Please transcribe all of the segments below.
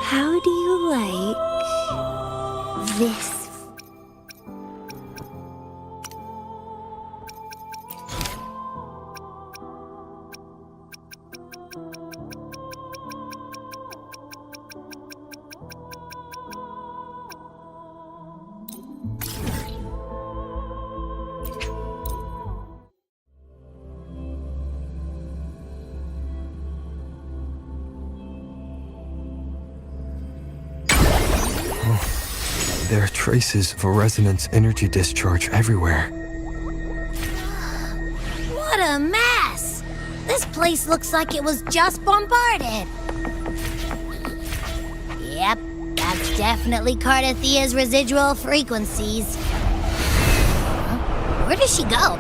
How do you like this? There are traces of a resonance energy discharge everywhere. What a mess! This place looks like it was just bombarded. Yep, that's definitely Cardathia's residual frequencies. Huh? Where does she go?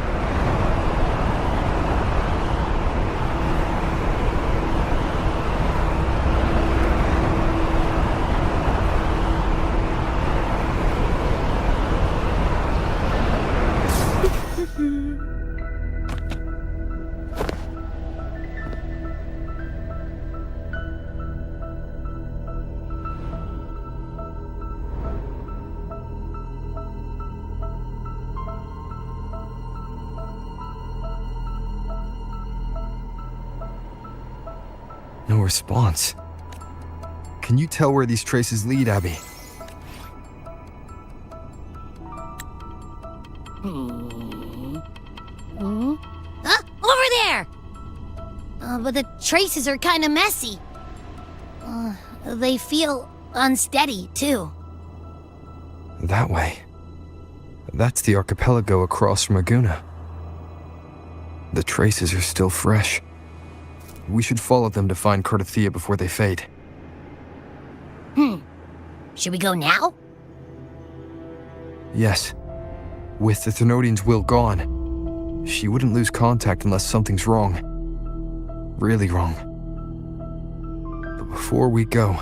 No response. Can you tell where these traces lead, Abby? Over there! But the traces are kind of messy. They feel unsteady, too. That way. That's the archipelago across from Aguna. The traces are still fresh. We should follow them to find Cardathia before they fade. Should we go now? Yes. With the Thenodian's will gone, she wouldn't lose contact unless something's wrong. Really wrong. But before we go...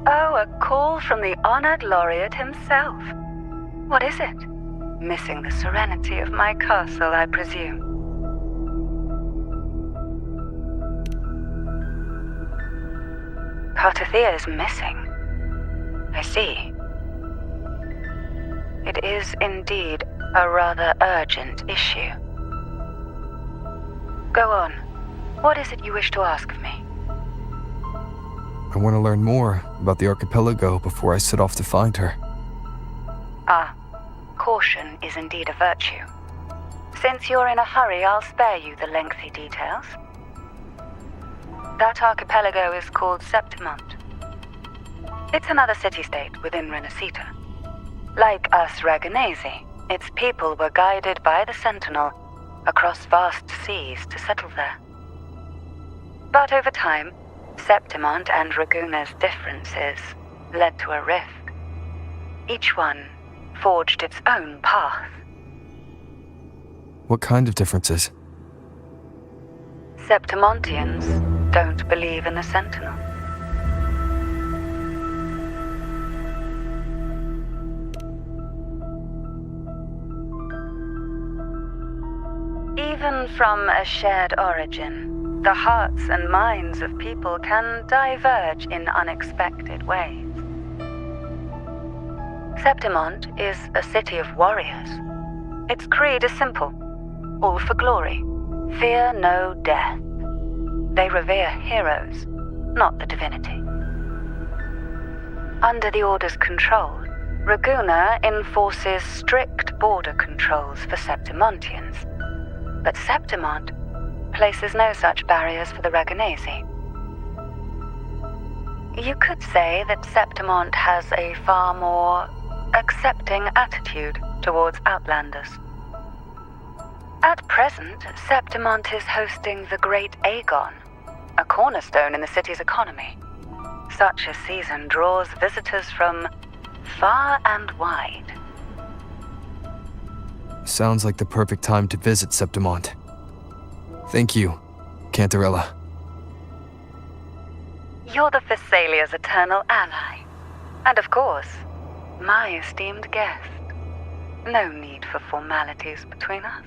Oh, a call from the honored laureate himself. What is it? Missing the serenity of my castle, I presume. Cardathia is missing. I see. It is indeed a rather urgent issue. Go on. What is it you wish to ask of me? I want to learn more about the archipelago before I set off to find her. Caution is indeed a virtue. Since you're in a hurry, I'll spare you the lengthy details. That archipelago is called Septimont. It's another city-state within Renacita. Like us Raganesi, its people were guided by the Sentinel across vast seas to settle there. But over time, Septimont and Raguna's differences led to a rift. Each one forged its own path. What kind of differences? Septimontians don't believe in the Sentinel. Even from a shared origin, the hearts and minds of people can diverge in unexpected ways. Septimont is a city of warriors. Its creed is simple: all for glory, fear no death. They revere heroes, not the divinity. Under the Order's control, Raguna enforces strict border controls for Septimontians, but Septimont places no such barriers for the Raganesi. You could say that Septimont has a far more accepting attitude towards outlanders. At present, Septimont is hosting the Great Aegon, a cornerstone in the city's economy. Such a season draws visitors from far and wide. Sounds like the perfect time to visit Septimont. Thank you, Cantarella. You're the Thessalia's eternal ally. And of course, my esteemed guest. No need for formalities between us.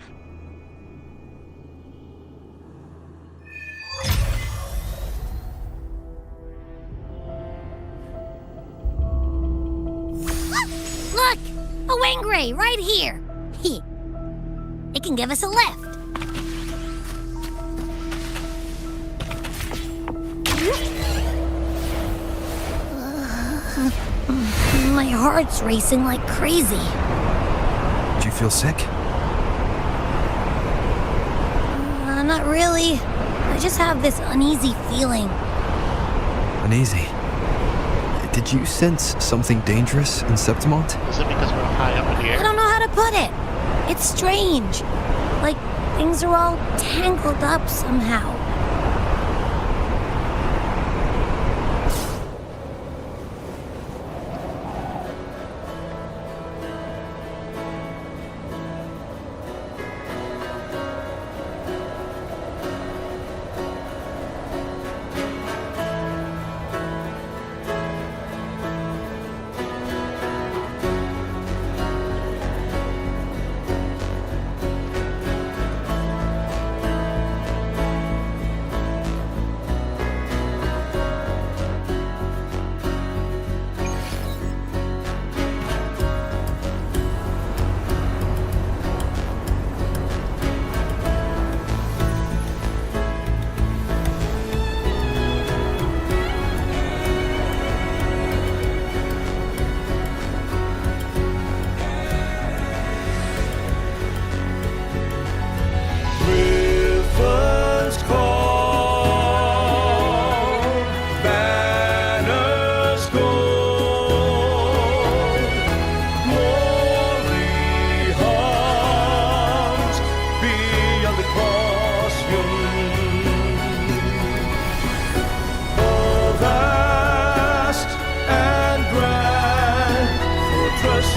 Look! A Wengray right here! It can give us a lift. My heart's racing like crazy. Do you feel sick? Not really. I just have this uneasy feeling. Uneasy? Did you sense something dangerous in Septimont? Is it because we're high up in the I air? don't know how to put it. It's strange. Like things are all tangled up somehow.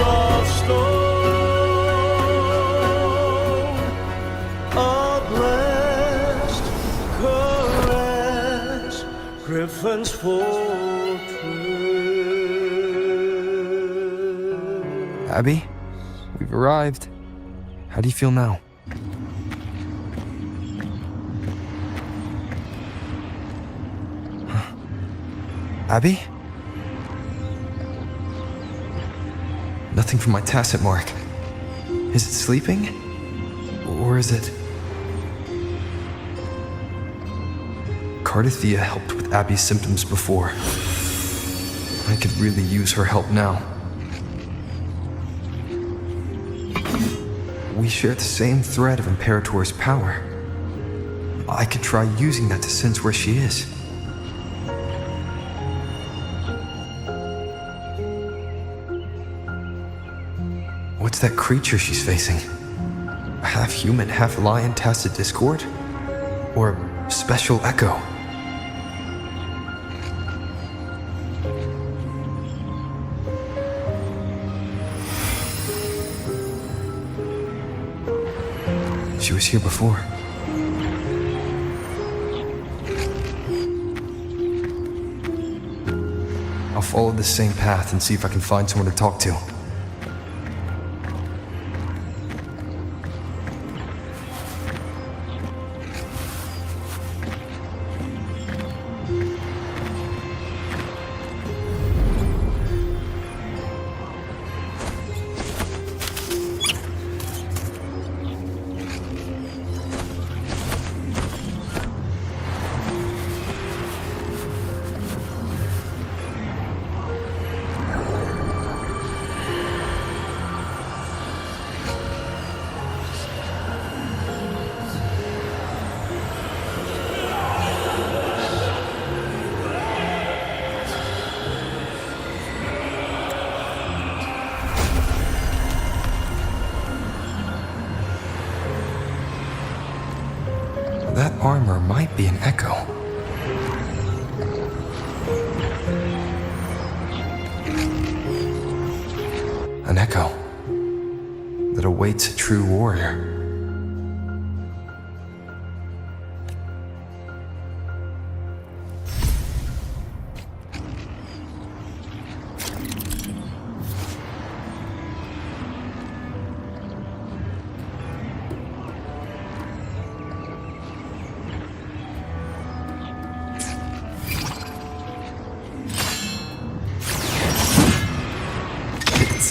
of stone, a blessed caress, Griffin's fortress. Abby, we've arrived. How do you feel now? Abby? Nothing from my tacit mark. Is it sleeping? Or is it... Cardathia helped with Abby's symptoms before. I could really use her help now. We share the same thread of Imperator's power. I could try using that to sense where she is. What's that creature she's facing? Half human, half lion tacit discord? Or special echo? She was here before. I'll follow the same path and see if I can find someone to talk to. That armor might be an echo. An echo that awaits a true warrior.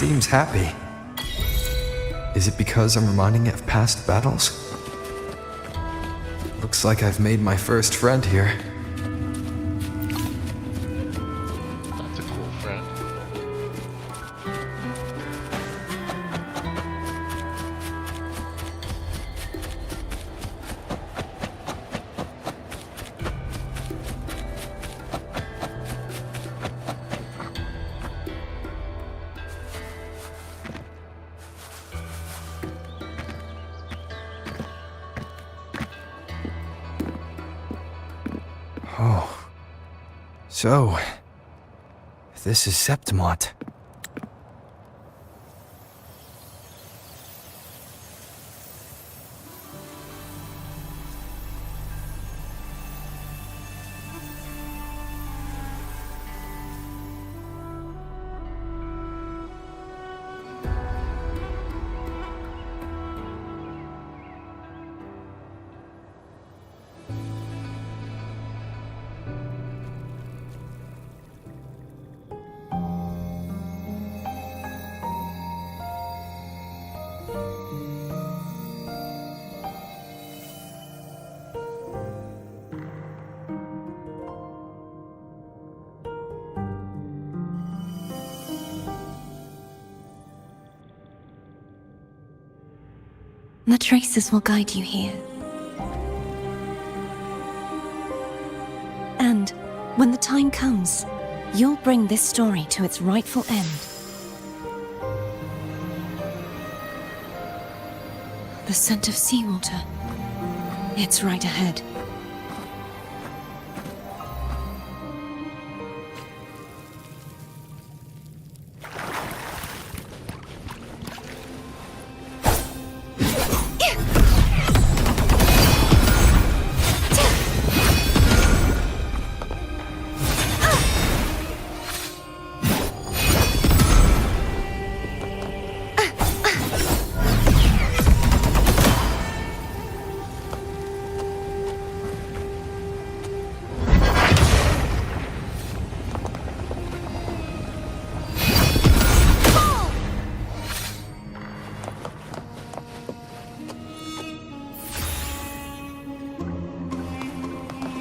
seems happy. Is it because I'm reminding it of past battles? Looks like I've made my first friend here. That's a cool friend. Oh. So, this is Septimont. The traces will guide you here. And when the time comes, you'll bring this story to its rightful end. The scent of seawater. It's right ahead.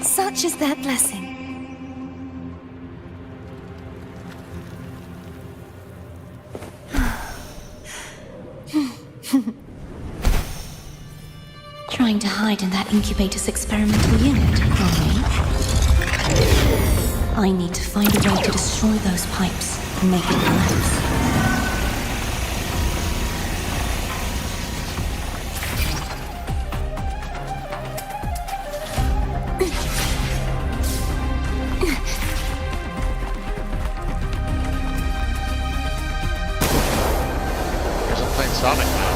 Such is their blessing. Trying to hide in that incubator's experimental unit, are we? I need to find a way to destroy those pipes and make it collapse. Guess I'm playing Sonic now.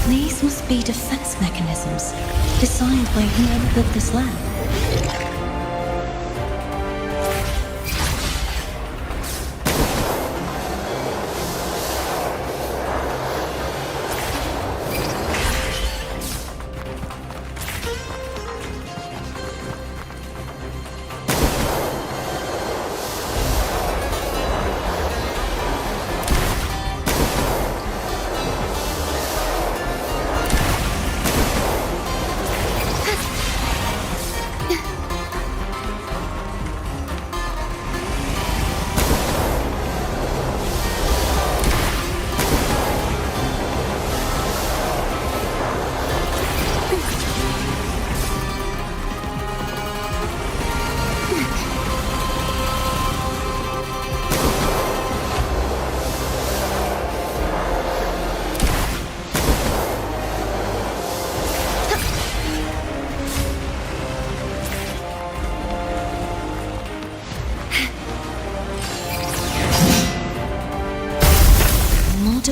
These must be defense mechanisms designed by whoever built this lab.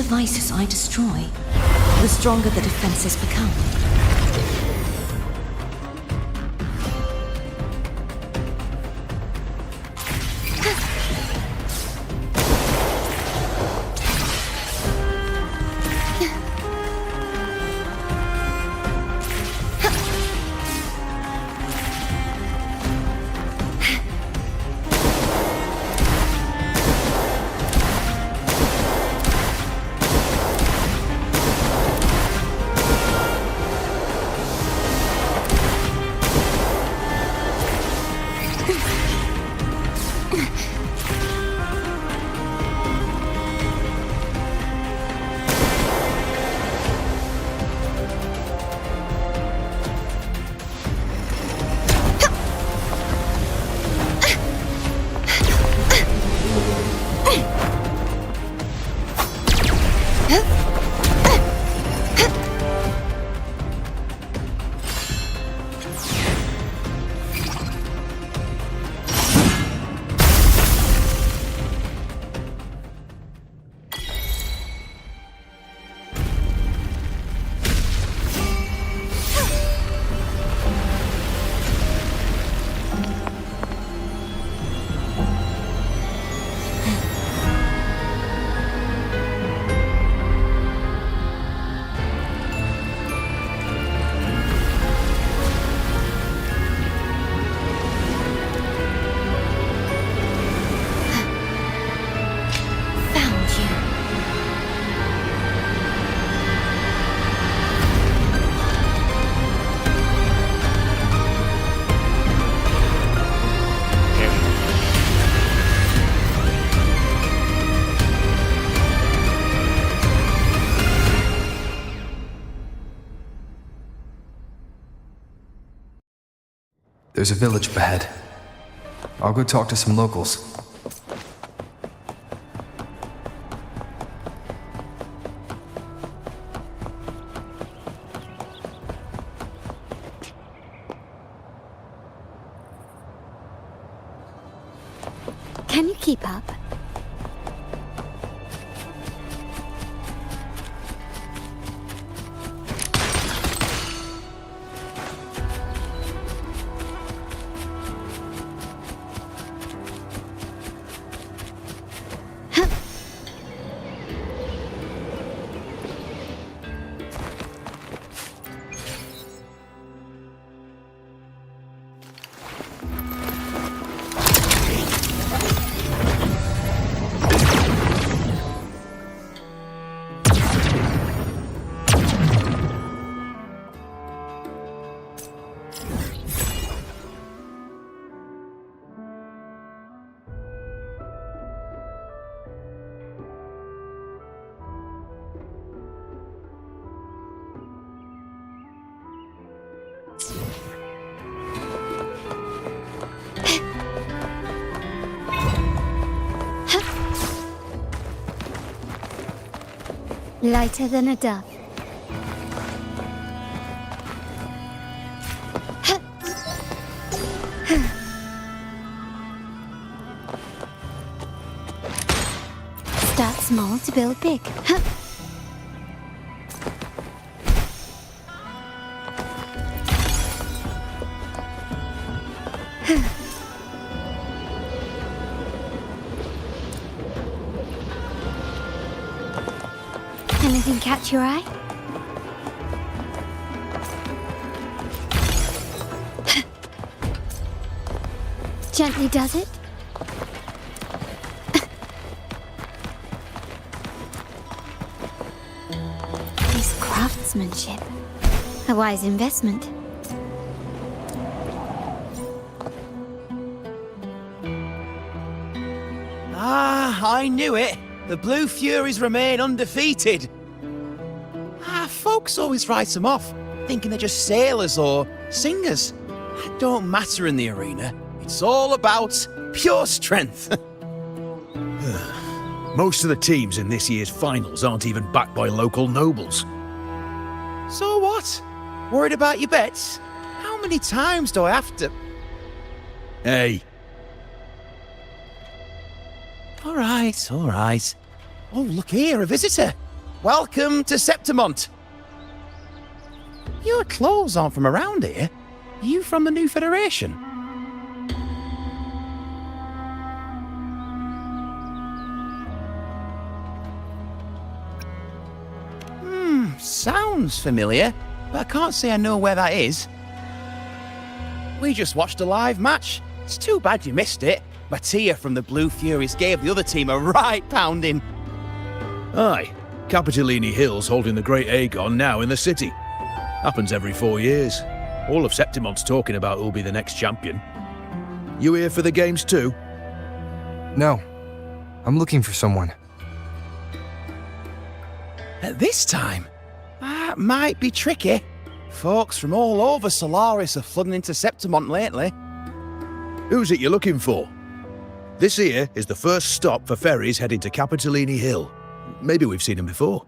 devices I destroy, the stronger the defenses become. There's a village up ahead. I'll go talk to some locals. Can you keep up? Lighter than a dove. Start small to build big. Anything catch your eye? Gently does it. This craftsmanship. A wise investment. Ah, I knew it. The Blue Furies remain undefeated. Folks always write them off, thinking they're just sailors or singers. It don't matter in the arena. It's all about pure strength. Most of the teams in this year's finals aren't even backed by local nobles. So what? Worried about your bets? How many times do I have to... Hey, All right. Oh, look here, a visitor. welcome to Septimont. Your clothes aren't from around here. Are you from the New Federation? Sounds familiar, but I can't say I know where that is. We just watched a live match. It's too bad you missed it. Mattia from the Blue Furies gave the other team a right pounding. Aye, Capitolini Hill's holding the Great Aegon now in the city. Happens every 4 years. All of Septimont's talking about who'll be the next champion. You here for the games too? No. I'm looking for someone. At this time? That might be tricky. Folks from all over Solaris are flooding into Septimont lately. Who's it you're looking for? This here is the first stop for ferries heading to Capitolini Hill. Maybe we've seen him before.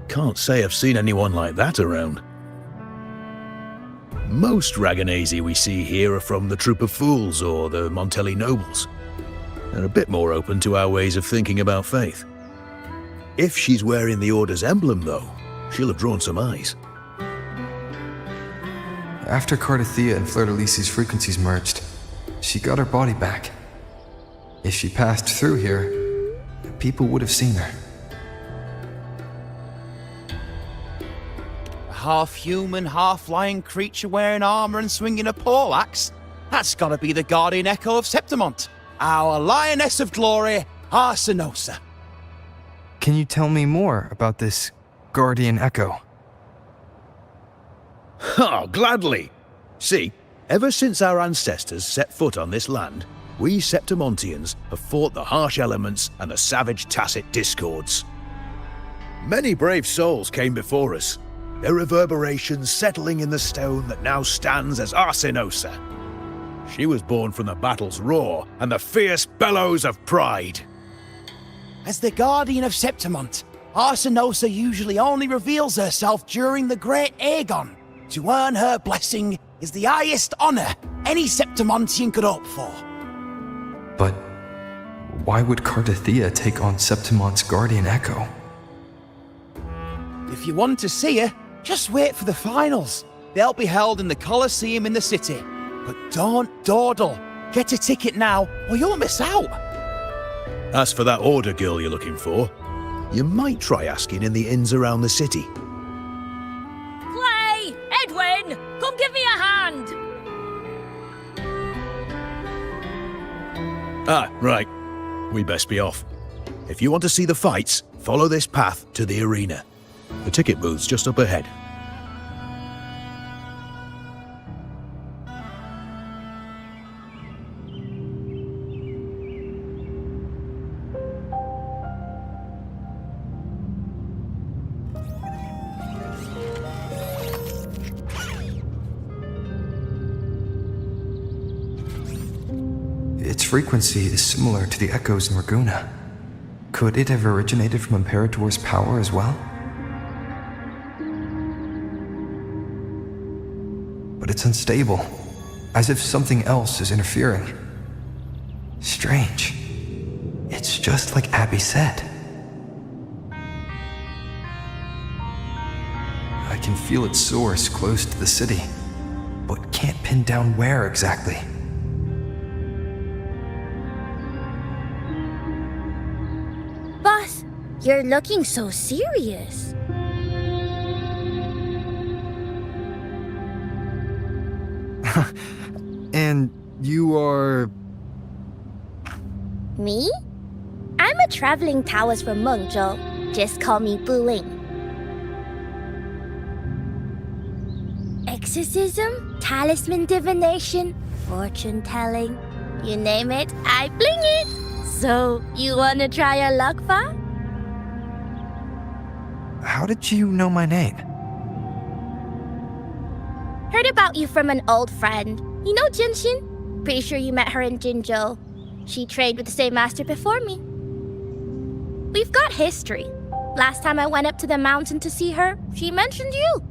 Can't say I've seen anyone like that around. Most Raganesi we see here are from the Troop of Fools or the Montelli Nobles. They're a bit more open to our ways of thinking about faith. If she's wearing the Order's emblem, though, she'll have drawn some eyes. After Cardathia and Fleur-de-Lis's frequencies merged, she got her body back. If she passed through here, people would have seen her. A half-human, half-lion creature wearing armor and swinging a poleaxe? That's gotta be the Guardian Echo of Septimont. Our Lioness of Glory, Arsinosa. Can you tell me more about this Guardian Echo? Oh, gladly! See, ever since our ancestors set foot on this land, we Septimontians have fought the harsh elements and the savage Tacit discords. Many brave souls came before us, their reverberations settling in the stone that now stands as Arsinosa. She was born from the battle's roar and the fierce bellows of pride. As the Guardian of Septimont, Arsinosa usually only reveals herself during the Great Aegon. To earn her blessing is the highest honor any Septimontian could hope for. But why would Cardathia take on Septimont's Guardian Echo? If you want to see her, just wait for the finals. They'll be held in the Colosseum in the city. But don't dawdle. Get a ticket now, or you'll miss out. As for that Order girl you're looking for, you might try asking in the inns around the city. Clay! Edwin! Come give me a hand! Ah, right. We best be off. If you want to see the fights, follow this path to the arena. The ticket booth's just up ahead. Its frequency is similar to the echoes in Raguna. Could it have originated from Imperator's power as well? But it's unstable, as if something else is interfering. Strange. It's just like Abby said. I can feel its source close to the city, but can't pin down where exactly. Boss, you're looking so serious. And you are... Me? I'm a traveling Taoist from Mengzhou. Just call me Buling. Exorcism, talisman divination, fortune telling. You name it, I bling it. So, you wanna try your luck, Fa? How did you know my name? Heard about you from an old friend. You know Jinshin? Pretty sure you met her in Jinzhou. She trained with the same master before me. We've got history. Last time I went up to the mountain to see her, she mentioned you.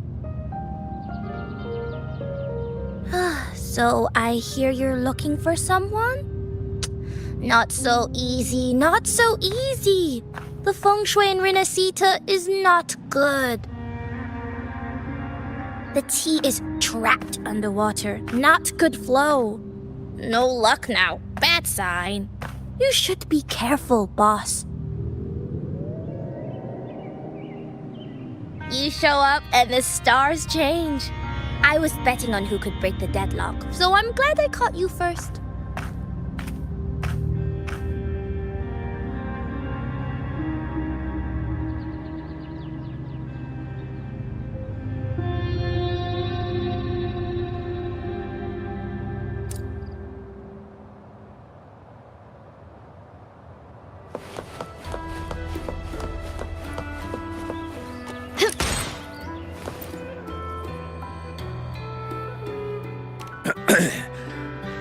So I hear you're looking for someone? Not so easy, not so easy. The feng shui in Renacita is not good. The tea is trapped underwater, not good flow. No luck now, bad sign. You should be careful, boss. You show up and the stars change. I was betting on who could break the deadlock, so I'm glad I caught you first.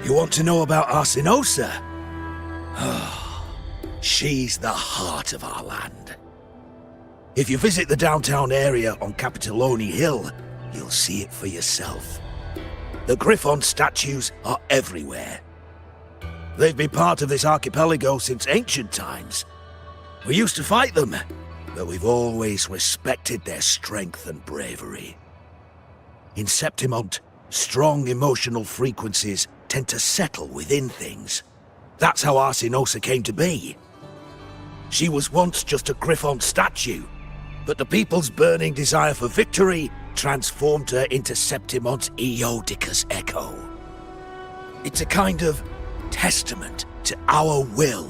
You want to know about Arsinosa? She's the heart of our land. If you visit the downtown area on Capitolone Hill, you'll see it for yourself. The Griffon statues are everywhere. They've been part of this archipelago since ancient times. We used to fight them, but we've always respected their strength and bravery. In Septimont, strong emotional frequencies tend to settle within things. That's how Arsinosa came to be. She was once just a Griffon statue, but the people's burning desire for victory transformed her into Septimont's Eodica's echo. It's a kind of testament to our will.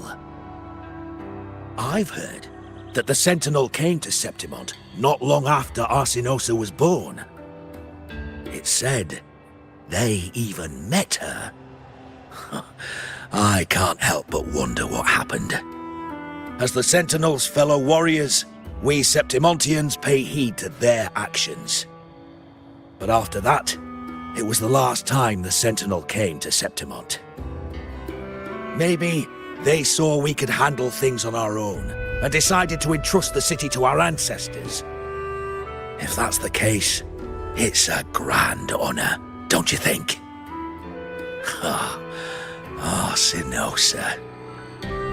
I've heard that the Sentinel came to Septimont not long after Arsinosa was born. It's said they even met her. I can't help but wonder what happened. As the Sentinel's fellow warriors, we Septimontians pay heed to their actions. But after that, it was the last time the Sentinel came to Septimont. Maybe they saw we could handle things on our own and decided to entrust the city to our ancestors. If that's the case, it's a grand honor, don't you think? Arsinosa.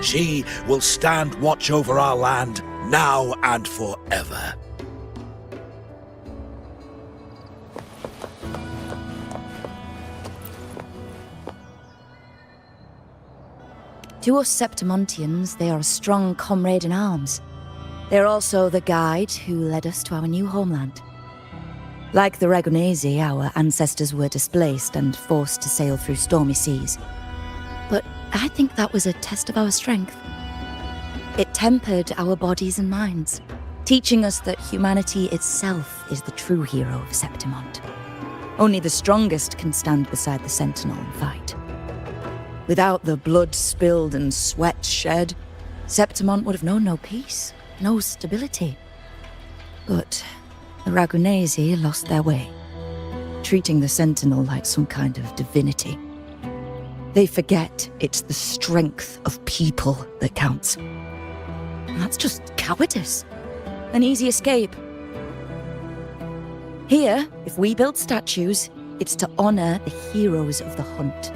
She will stand watch over our land now and forever. To us Septimontians, they are a strong comrade in arms. They're also the guide who led us to our new homeland. Like the Ragonese, our ancestors were displaced and forced to sail through stormy seas. But I think that was a test of our strength. It tempered our bodies and minds, teaching us that humanity itself is the true hero of Septimont. Only the strongest can stand beside the Sentinel and fight. Without the blood spilled and sweat shed, Septimont would have known no peace, no stability. But the Ragonese lost their way, treating the Sentinel like some kind of divinity. They forget it's the strength of people that counts. And that's just cowardice. An easy escape. Here, if we build statues, it's to honor the heroes of the hunt.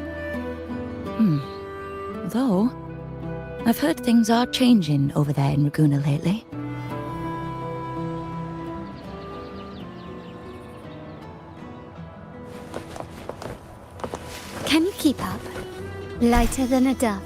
Though, I've heard things are changing over there in Raguna lately. Can you keep up? Lighter than a dove.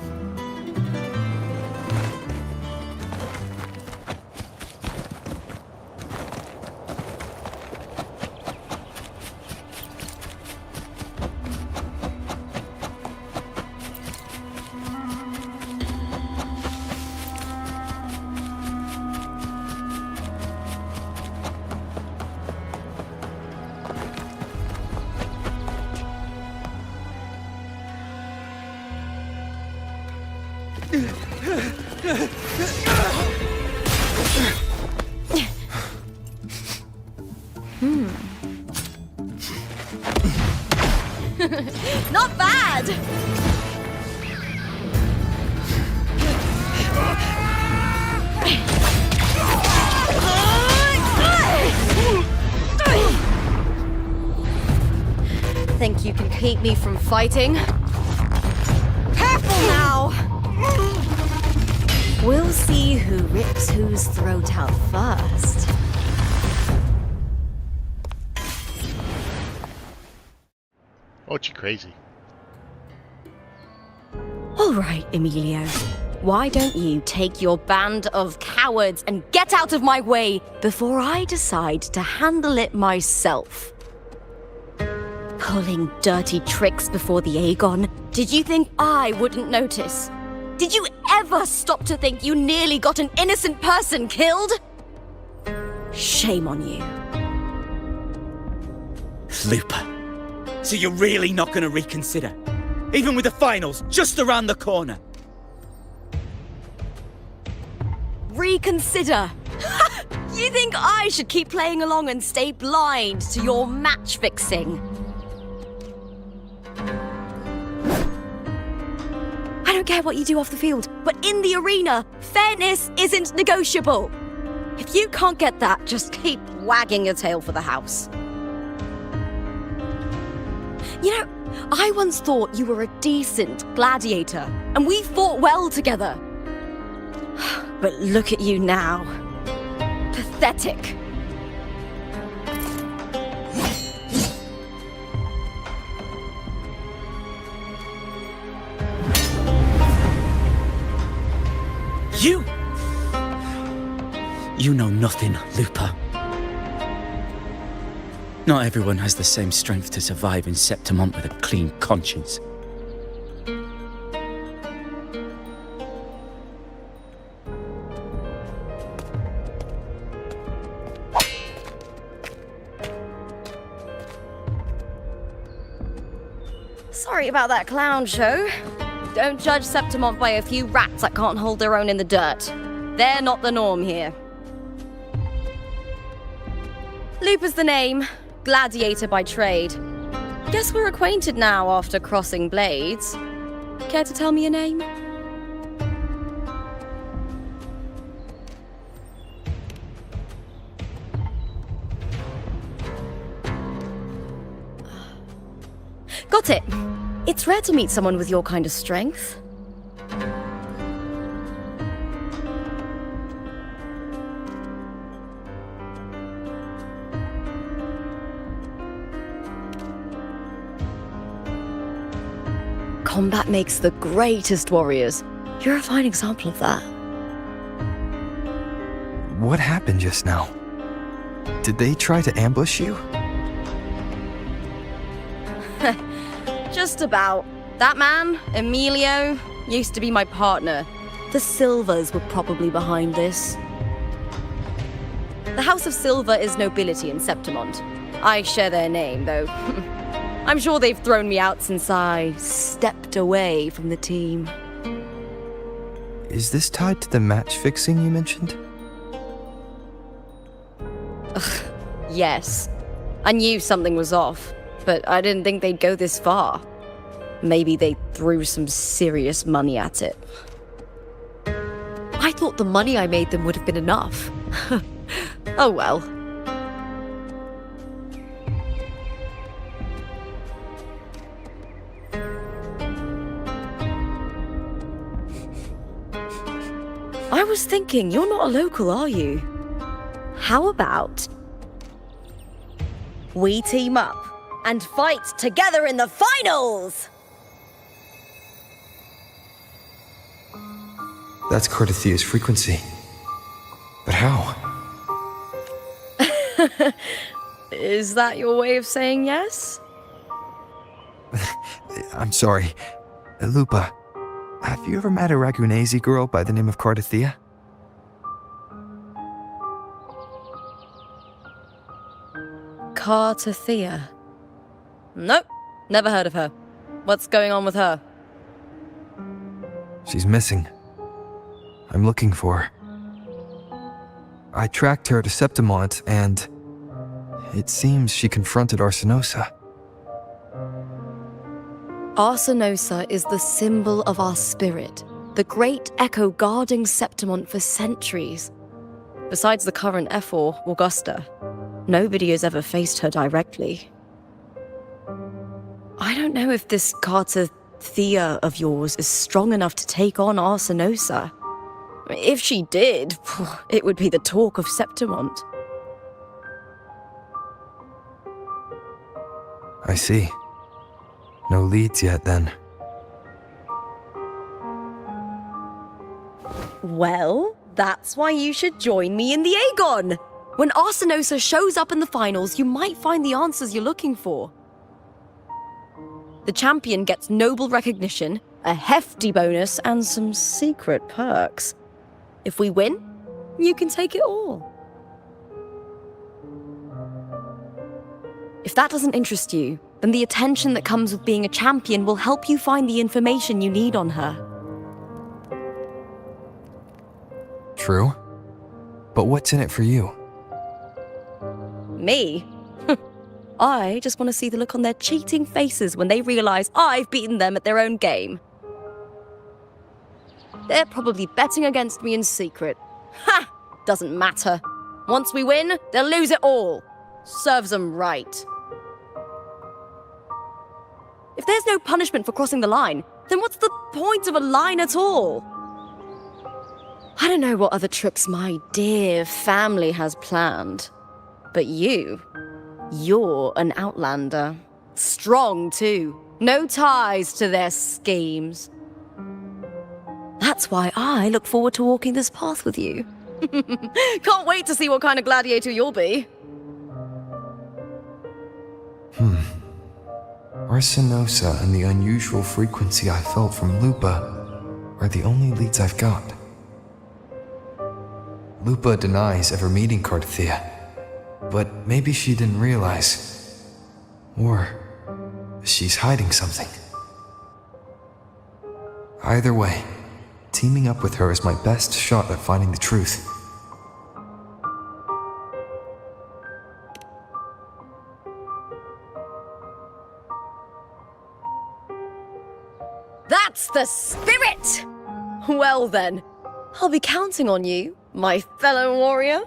Not bad! Think you can keep me from fighting? Careful now! We'll see who rips whose throat out first. Oh, she crazy. All right, Emilio. Why don't you take your band of cowards and get out of my way before I decide to handle it myself? Pulling dirty tricks before the Aegon. Did you think I wouldn't notice? Did you ever stop to think you nearly got an innocent person killed? Shame on you. Lupa, so you're really not going to reconsider? Even with the finals just around the corner? Reconsider? You think I should keep playing along and stay blind to your match fixing? I don't care what you do off the field, but in the arena, fairness isn't negotiable. If you can't get that, just keep wagging your tail for the house. You know, I once thought you were a decent gladiator, and we fought well together. But look at you now. Pathetic. You know nothing, Lupa. Not everyone has the same strength to survive in Septimont with a clean conscience. Sorry about that clown show. Don't judge Septimont by a few rats that can't hold their own in the dirt. They're not the norm here. Lupa's the name, gladiator by trade. Guess we're acquainted now after crossing blades. Care to tell me your name? Got it. It's rare to meet someone with your kind of strength. Combat makes the greatest warriors. You're a fine example of that. What happened just now? Did they try to ambush you? Just about. That man, Emilio, used to be my partner. The Silvers were probably behind this. The House of Silver is nobility in Septimont. I share their name, though. I'm sure they've thrown me out since I stepped away from the team. Is this tied to the match fixing you mentioned? Yes. I knew something was off, but I didn't think they'd go this far. Maybe they threw some serious money at it. I thought the money I made them would have been enough. Oh well. I was thinking, you're not a local, are you? How about we team up and fight together in the finals? That's Cardathia's frequency. But how? Is that your way of saying yes? I'm sorry. Lupa, have you ever met a Ragunese girl by the name of Cardathia? Cardathia? Nope, never heard of her. What's going on with her? She's missing. I'm looking for her. I tracked her to Septimont, and it seems she confronted Arsinosa. Arsinosa is the symbol of our spirit, the great echo guarding Septimont for centuries. Besides the current Ephor, Augusta, nobody has ever faced her directly. I don't know if this Thea of yours is strong enough to take on Arsenosa. If she did, it would be the talk of Septimont. I see. No leads yet, then. Well, that's why you should join me in the Aegon! When Arsenosa shows up in the finals, you might find the answers you're looking for. The champion gets noble recognition, a hefty bonus, and some secret perks. If we win, you can take it all. If that doesn't interest you, then the attention that comes with being a champion will help you find the information you need on her. True. But what's in it for you? Me? I just want to see the look on their cheating faces when they realize I've beaten them at their own game. They're probably betting against me in secret. Ha! Doesn't matter. Once we win, they'll lose it all. Serves them right. If there's no punishment for crossing the line, then what's the point of a line at all? I don't know what other tricks my dear family has planned. But you're an outlander. Strong, too. No ties to their schemes. That's why I look forward to walking this path with you. Can't wait to see what kind of gladiator you'll be. Arsenosa and the unusual frequency I felt from Lupa are the only leads I've got. Lupa denies ever meeting Carthea, but maybe she didn't realize. Or she's hiding something. Either way, teaming up with her is my best shot at finding the truth. That's the spirit! Well then, I'll be counting on you, my fellow warrior.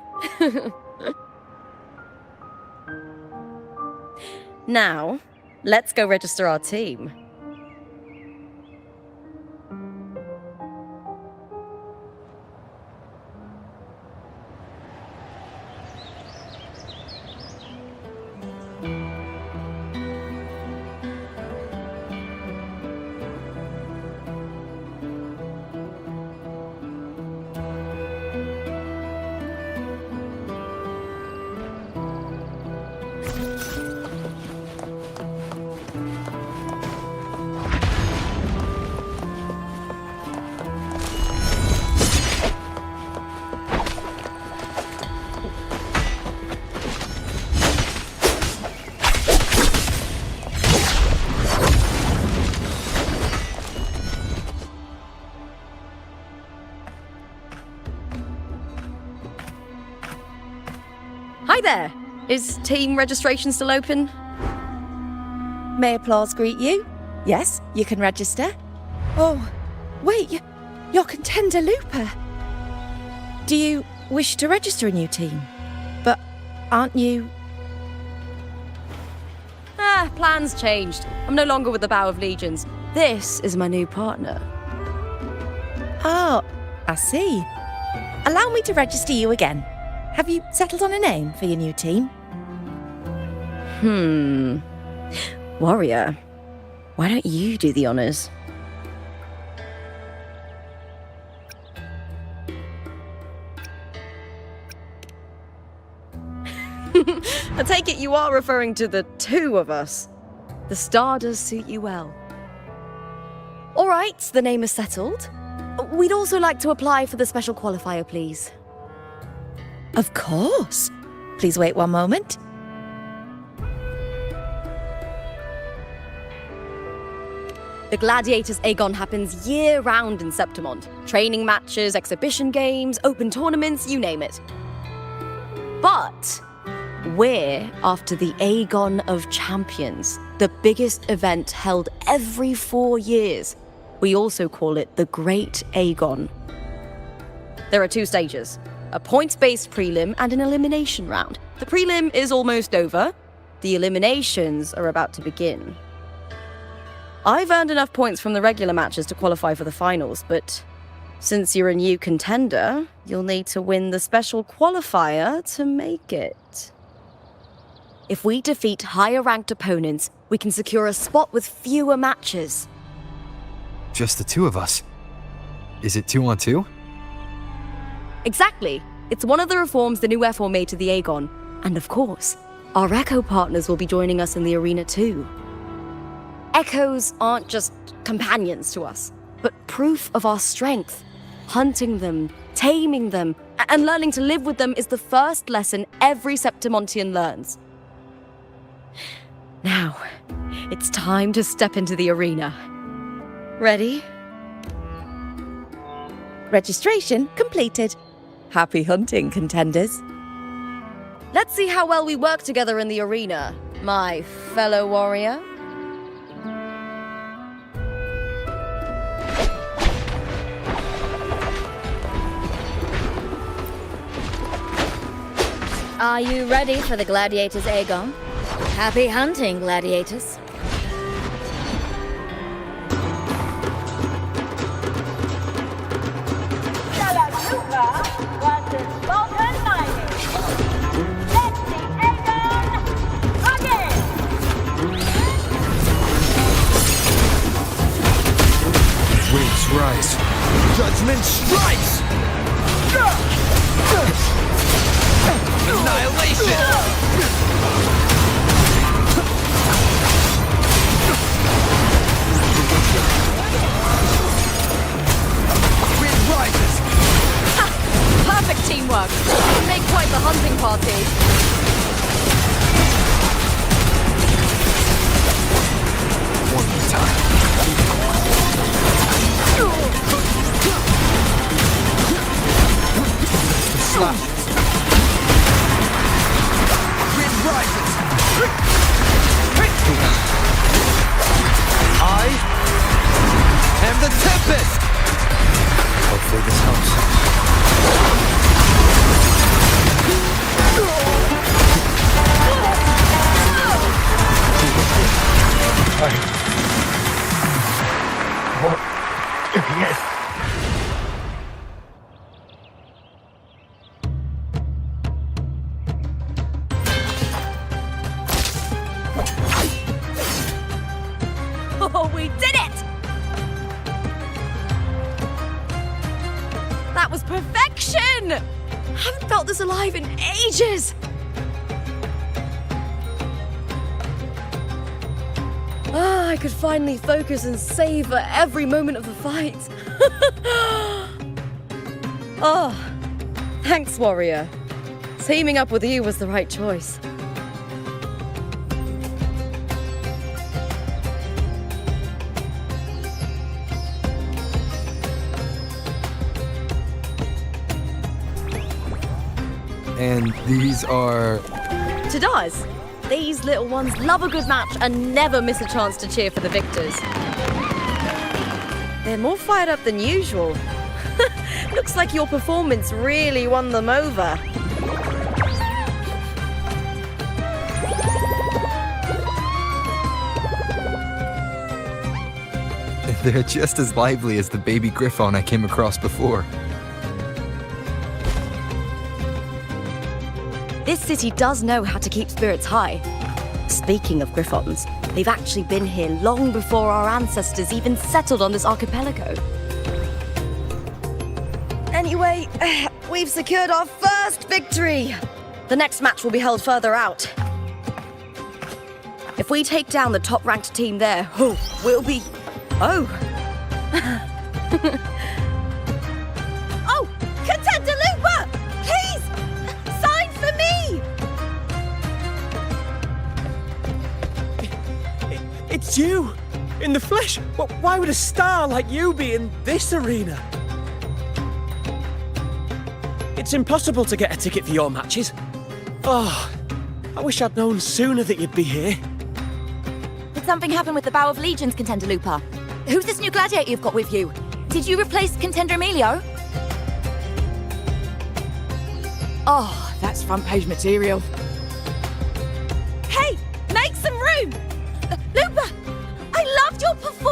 Now, let's go register our team. Hi there! Is team registration still open? May applause greet you? Yes, you can register. Oh, wait, you're contender Lupa. Do you wish to register a new team? But aren't you... Plans changed. I'm no longer with the Bow of Legions. This is my new partner. Oh, I see. Allow me to register you again. Have you settled on a name for your new team? Warrior, why don't you do the honors? I take it you are referring to the two of us. The star does suit you well. All right, the name is settled. We'd also like to apply for the special qualifier, please. Of course. Please wait one moment. The Gladiators Aegon happens year-round in Septimont. Training matches, exhibition games, open tournaments, you name it. But we're after the Aegon of Champions, the biggest event held every 4 years. We also call it the Great Aegon. There are 2 stages. A points-based prelim and an elimination round. The prelim is almost over. The eliminations are about to begin. I've earned enough points from the regular matches to qualify for the finals, but since you're a new contender, you'll need to win the special qualifier to make it. If we defeat higher-ranked opponents, we can secure a spot with fewer matches. Just the two of us. Is it 2-on-2? Exactly. It's one of the reforms the new FO made to the Aegon. And of course, our Echo partners will be joining us in the arena too. Echoes aren't just companions to us, but proof of our strength. Hunting them, taming them, and learning to live with them is the first lesson every Septimontian learns. Now, it's time to step into the arena. Ready? Registration completed. Happy hunting, contenders. Let's see how well we work together in the arena, my fellow warrior. Are you ready for the gladiators, Aegon? Happy hunting, gladiators. Waves rise. Judgment strikes! Annihilation! Wind rises! Perfect teamwork! We make quite the hunting party. One more time. Slashes! Wind rises! I am the Tempest! Hopefully this helps. Oh, we did it! That was perfection! I haven't felt this alive in ages! Ah, I could finally focus and savor every moment of the fight. Oh, thanks, warrior. Teaming up with you was the right choice. And these are... Tadars, these little ones love a good match and never miss a chance to cheer for the victors. They're more fired up than usual. Looks like your performance really won them over. They're just as lively as the baby Griffon I came across before. This city does know how to keep spirits high. Speaking of Griffons, they've actually been here long before our ancestors even settled on this archipelago. Anyway, we've secured our first victory. The next match will be held further out. If we take down the top-ranked team there, we'll be... Oh! Oh! Contender Lupa! Please! Sign for me! It's you! In the flesh! Why would a star like you be in this arena? It's impossible to get a ticket for your matches. Oh, I wish I'd known sooner that you'd be here. Did something happen with the Bow of Legions, Contender Lupa? Who's this new gladiator you've got with you? Did you replace Contender Emilio? Oh, that's front page material. Hey, make some room! Lupa, I loved your performance!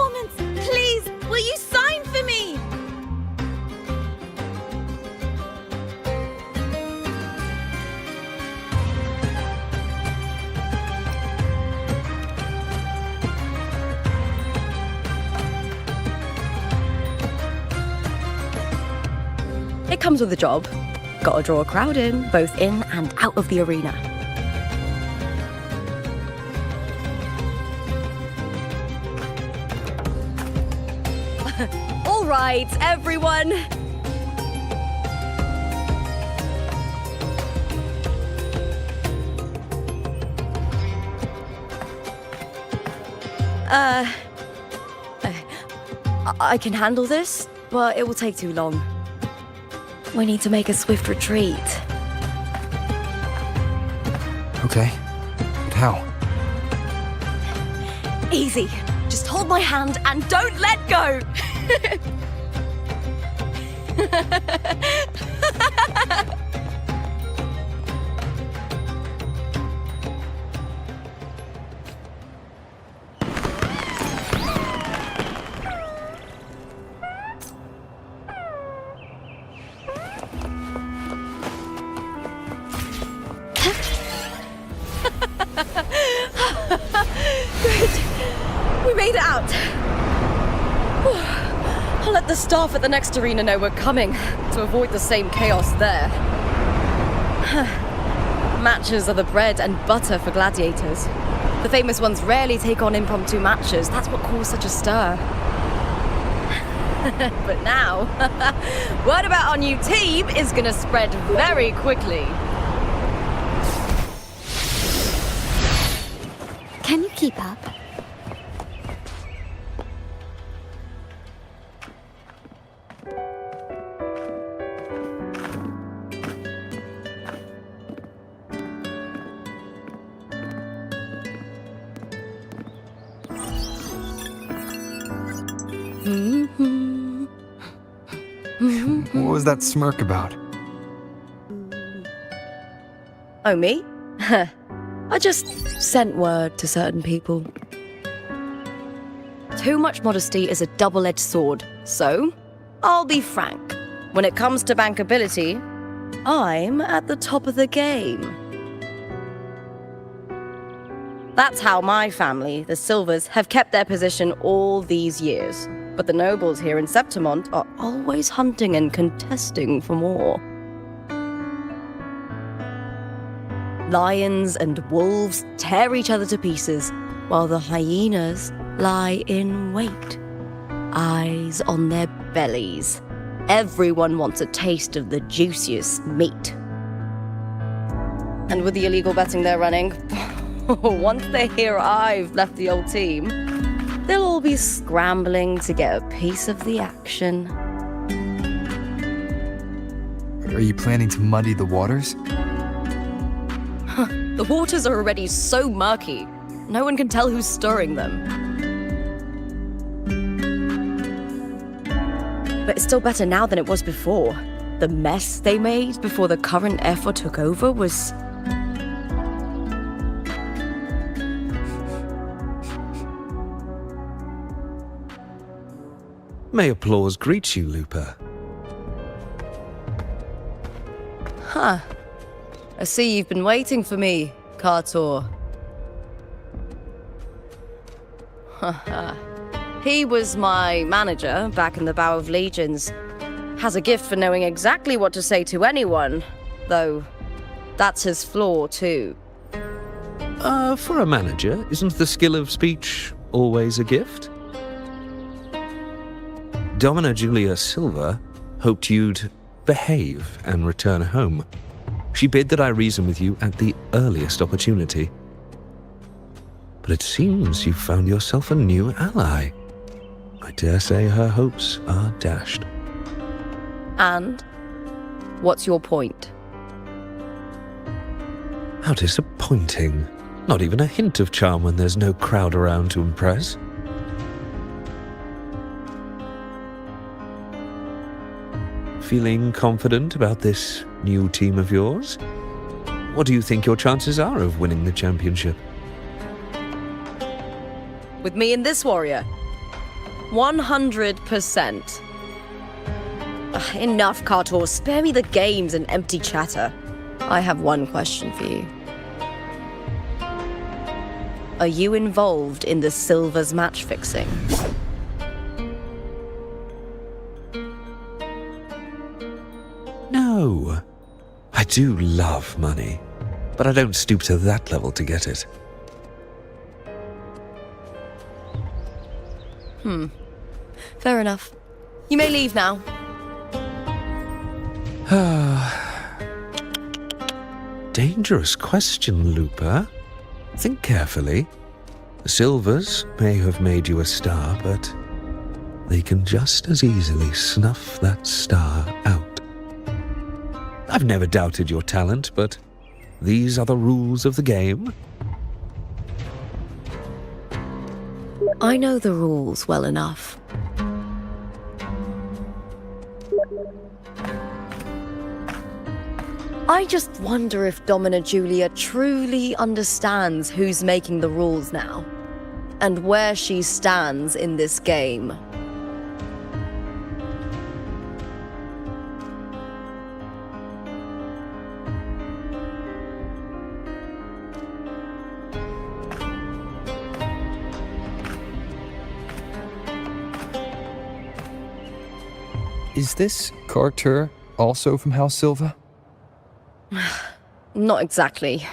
It comes with the job. Gotta draw a crowd in, both in and out of the arena. All right, everyone. I can handle this, but it will take too long. We need to make a swift retreat. Okay. But how? Easy. Just hold my hand and don't let go! Great. We made it out. I'll let the staff at the next arena know we're coming to avoid the same chaos there. Matches are the bread and butter for gladiators. The famous ones rarely take on impromptu matches. That's what caused such a stir. But now, word about our new team is gonna spread very quickly. Can you keep up? What was that smirk about? Oh, me? I just sent word to certain people. Too much modesty is a double-edged sword, so I'll be frank. When it comes to bankability, I'm at the top of the game. That's how my family, the Silvers, have kept their position all these years. But the nobles here in Septimont are always hunting and contesting for more. Lions and wolves tear each other to pieces, while the hyenas lie in wait, eyes on their bellies. Everyone wants a taste of the juiciest meat. And with the illegal betting they're running, once they hear I've left the old team, they'll all be scrambling to get a piece of the action. Are you planning to muddy the waters? The waters are already so murky, no one can tell who's stirring them. But it's still better now than it was before. The mess they made before the current effort took over was... May applause greet you, Lupa. Huh. I see you've been waiting for me, Kartor. He was my manager back in the Bow of Legions. Has a gift for knowing exactly what to say to anyone, though that's his flaw too. For a manager, isn't the skill of speech always a gift? Domina Julia Silva hoped you'd behave and return home. She bid that I reason with you at the earliest opportunity. But it seems you've found yourself a new ally. I dare say her hopes are dashed. And? What's your point? How disappointing. Not even a hint of charm when there's no crowd around to impress. Feeling confident about this new team of yours? What do you think your chances are of winning the championship? With me and this warrior? 100%. Enough, Kartor. Spare me the games and empty chatter. I have one question for you. Are you involved in the Silvers match fixing? No. I do love money, but I don't stoop to that level to get it. Fair enough. You may leave now. Dangerous question, Looper. Think carefully. The Silvers may have made you a star, but they can just as easily snuff that star out. I've never doubted your talent, but these are the rules of the game. I know the rules well enough. I just wonder if Domina Julia truly understands who's making the rules now, and where she stands in this game. Is this Carter also from House Silva? Not exactly.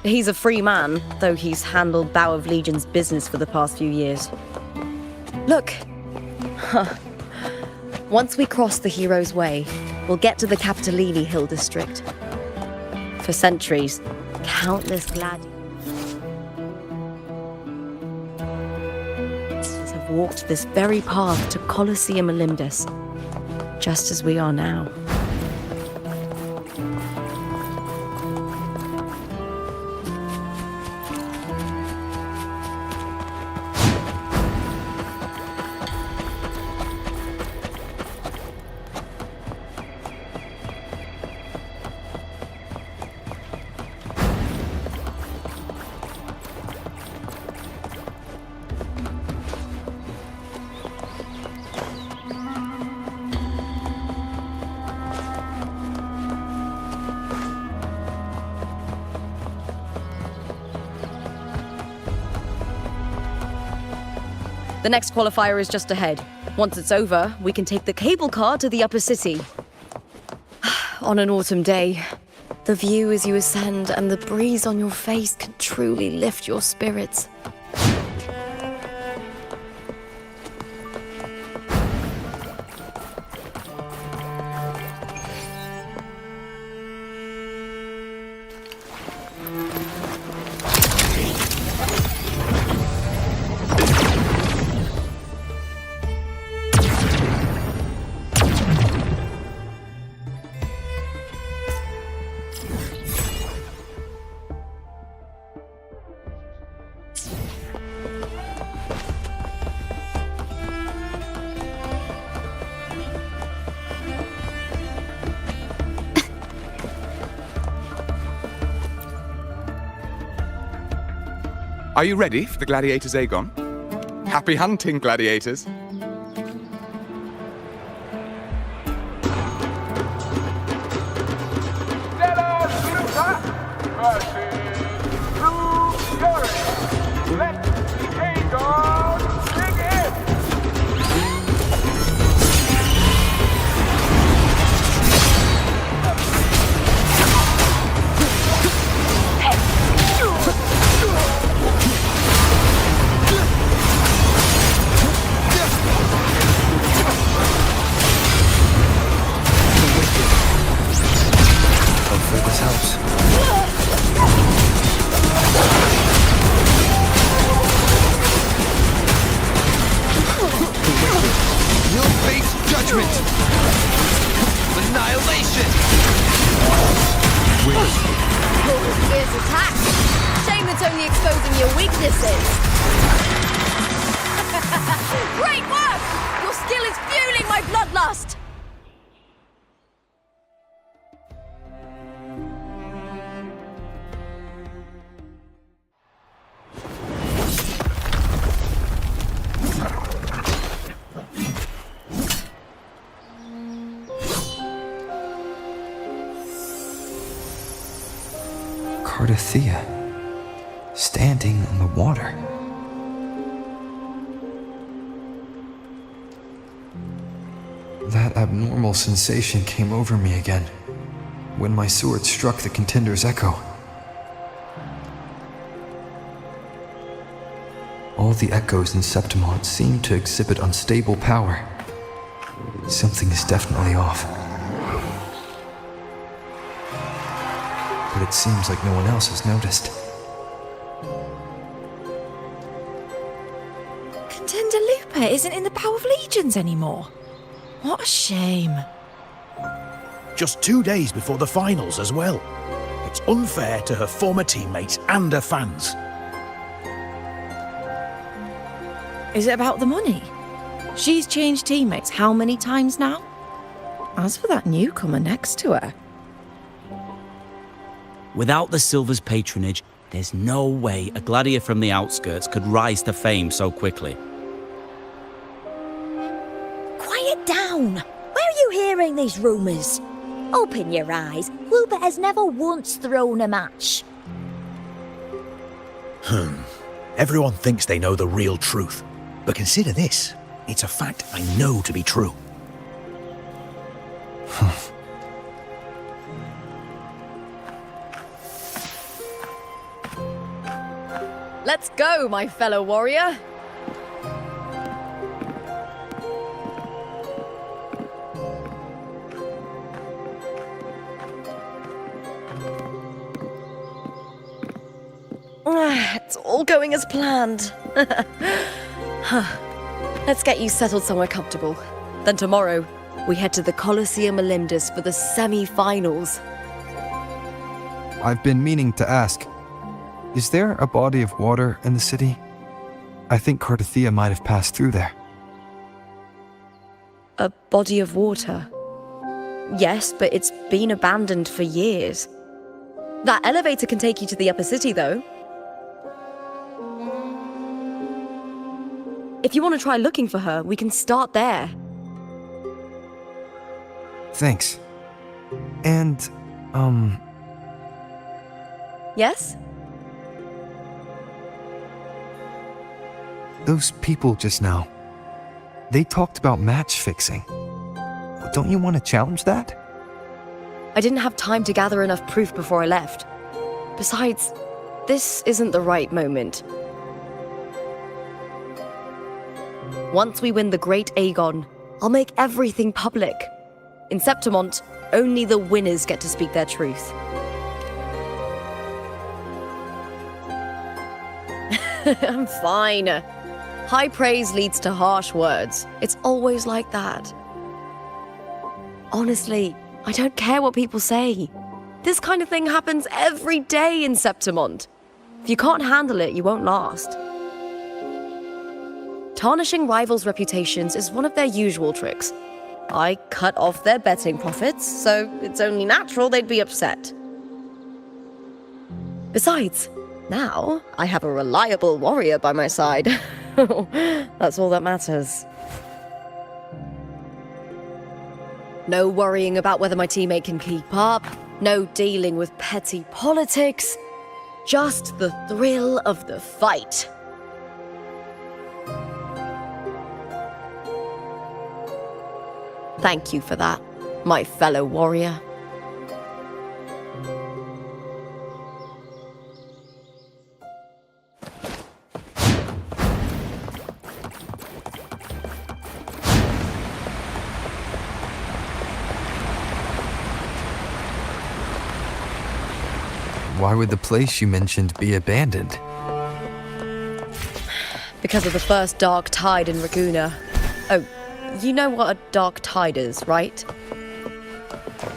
He's a free man, though he's handled Bow of Legion's business for the past few years. Look! Once we cross the Hero's Way, we'll get to the Capitolini Hill district. For centuries, countless gladiators have walked this very path to Colosseum Olympus, just as we are now. The next qualifier is just ahead. Once it's over, we can take the cable car to the upper city. On an autumn day, the view as you ascend and the breeze on your face can truly lift your spirits. Are you ready for the Gladiators, Aegon? Happy hunting, Gladiators! Cardothea, standing in the water. That abnormal sensation came over me again. when my sword struck the contender's echo. All the echoes in Septimont seem to exhibit unstable power. Something is definitely off. But it seems like no one else has noticed. Contender Lupa isn't in the Power of Legions anymore. What a shame. Just 2 days before the finals as well. It's unfair to her former teammates and her fans. Is it about the money? She's changed teammates how many times now? As for that newcomer next to her... Without the Silver's patronage, there's no way a gladiator from the outskirts could rise to fame so quickly. Quiet down! Where are you hearing these rumours? Open your eyes. Lupa has never once thrown a match. Everyone thinks they know the real truth. But consider this. It's a fact I know to be true. Let's go, my fellow warrior. It's all going as planned. Let's get you settled somewhere comfortable. Then tomorrow, we head to the Colosseum Olympus for the semi-finals. I've been meaning to ask, is there a body of water in the city? I think Cardothea might have passed through there. A body of water? Yes, but it's been abandoned for years. That elevator can take you to the upper city, though. If you want to try looking for her, we can start there. Thanks. And, Yes? those people just now, they talked about match fixing. Don't you want to challenge that? I didn't have time to gather enough proof before I left. Besides, this isn't the right moment. Once we win the Great Aegon, I'll make everything public. In Septimont, only the winners get to speak their truth. I'm fine. High praise leads to harsh words. It's always like that. Honestly, I don't care what people say. This kind of thing happens every day in Septimont. If you can't handle it, you won't last. Tarnishing rivals' reputations is one of their usual tricks. I cut off their betting profits, so it's only natural they'd be upset. Besides, now I have a reliable warrior by my side. That's all that matters. No worrying about whether my teammate can keep up, no dealing with petty politics, just the thrill of the fight. Thank you for that, my fellow warrior. Why would the place you mentioned be abandoned? Because of the first dark tide in Raguna. Oh, you know what a dark tide is, right?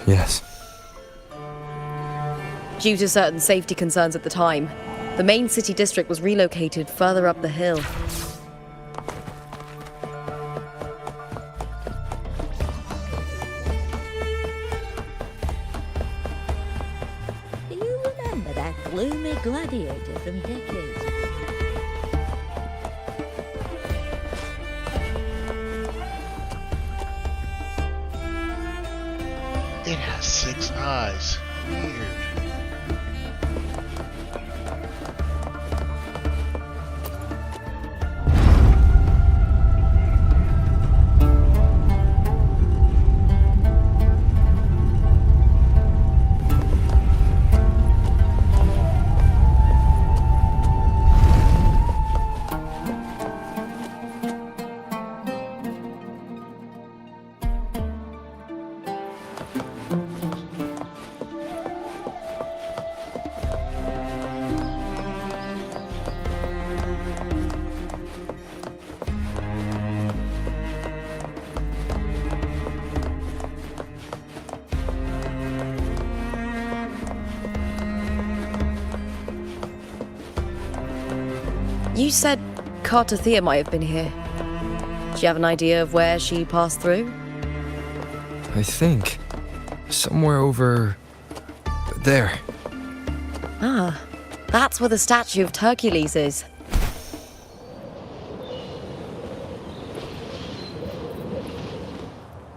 Yes. Due to certain safety concerns at the time, the main city district was relocated further up the hill. Do you remember that gloomy gladiator from decades ago? It has 6 eyes. Weird. You said Cartothea might have been here. Do you have an idea of where she passed through? I think. Somewhere over... there. Ah, that's where the statue of Hercules is.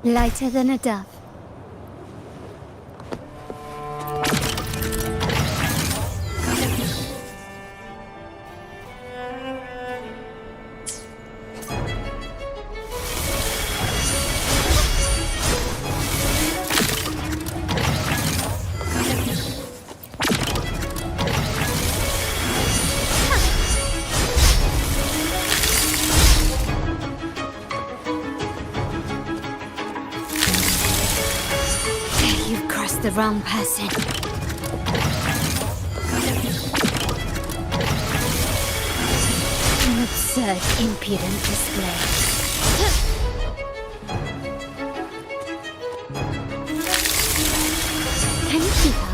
Lighter than a dove. You've crossed the wrong person. An absurd, impudent display. Can you keep up?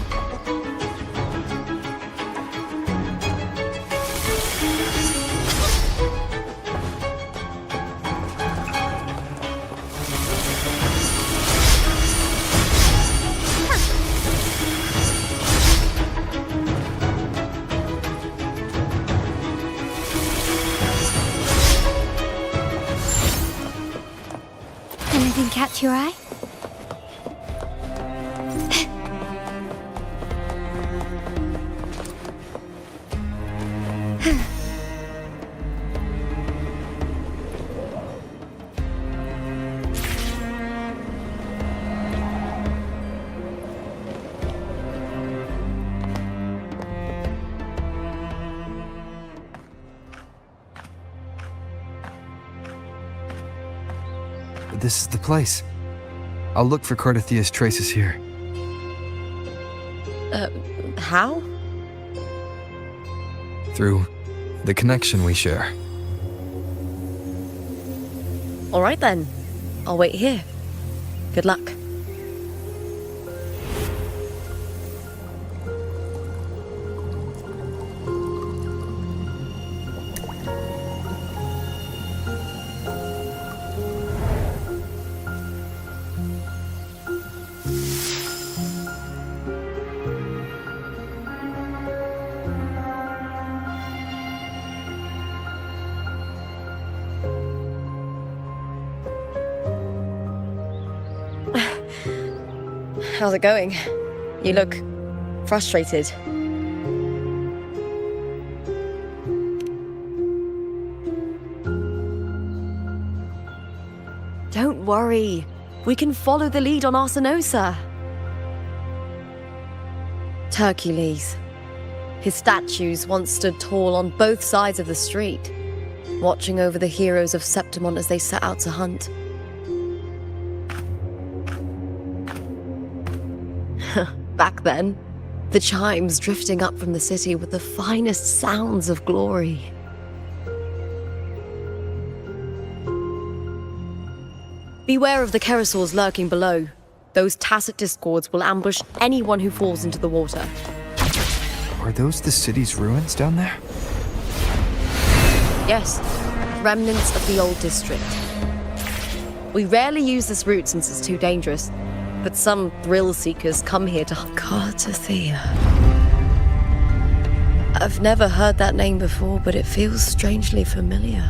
Anything catch your eye? This is the place. I'll look for Cartothea's traces here. How? Through the connection we share. All right then. I'll wait here. Good luck. How's it going? You look frustrated. Don't worry. We can follow the lead on Arsinosa. Hercules. His statues once stood tall on both sides of the street, watching over the heroes of Septimon as they set out to hunt. Back then, the chimes drifting up from the city were the finest sounds of glory. Beware of the Kerosaurs lurking below. Those tacit discords will ambush anyone who falls into the water. Are those the city's ruins down there? Yes, remnants of the old district. We rarely use this route since it's too dangerous, but some thrill-seekers come here to Cartothea. I've never heard that name before, but it feels strangely familiar.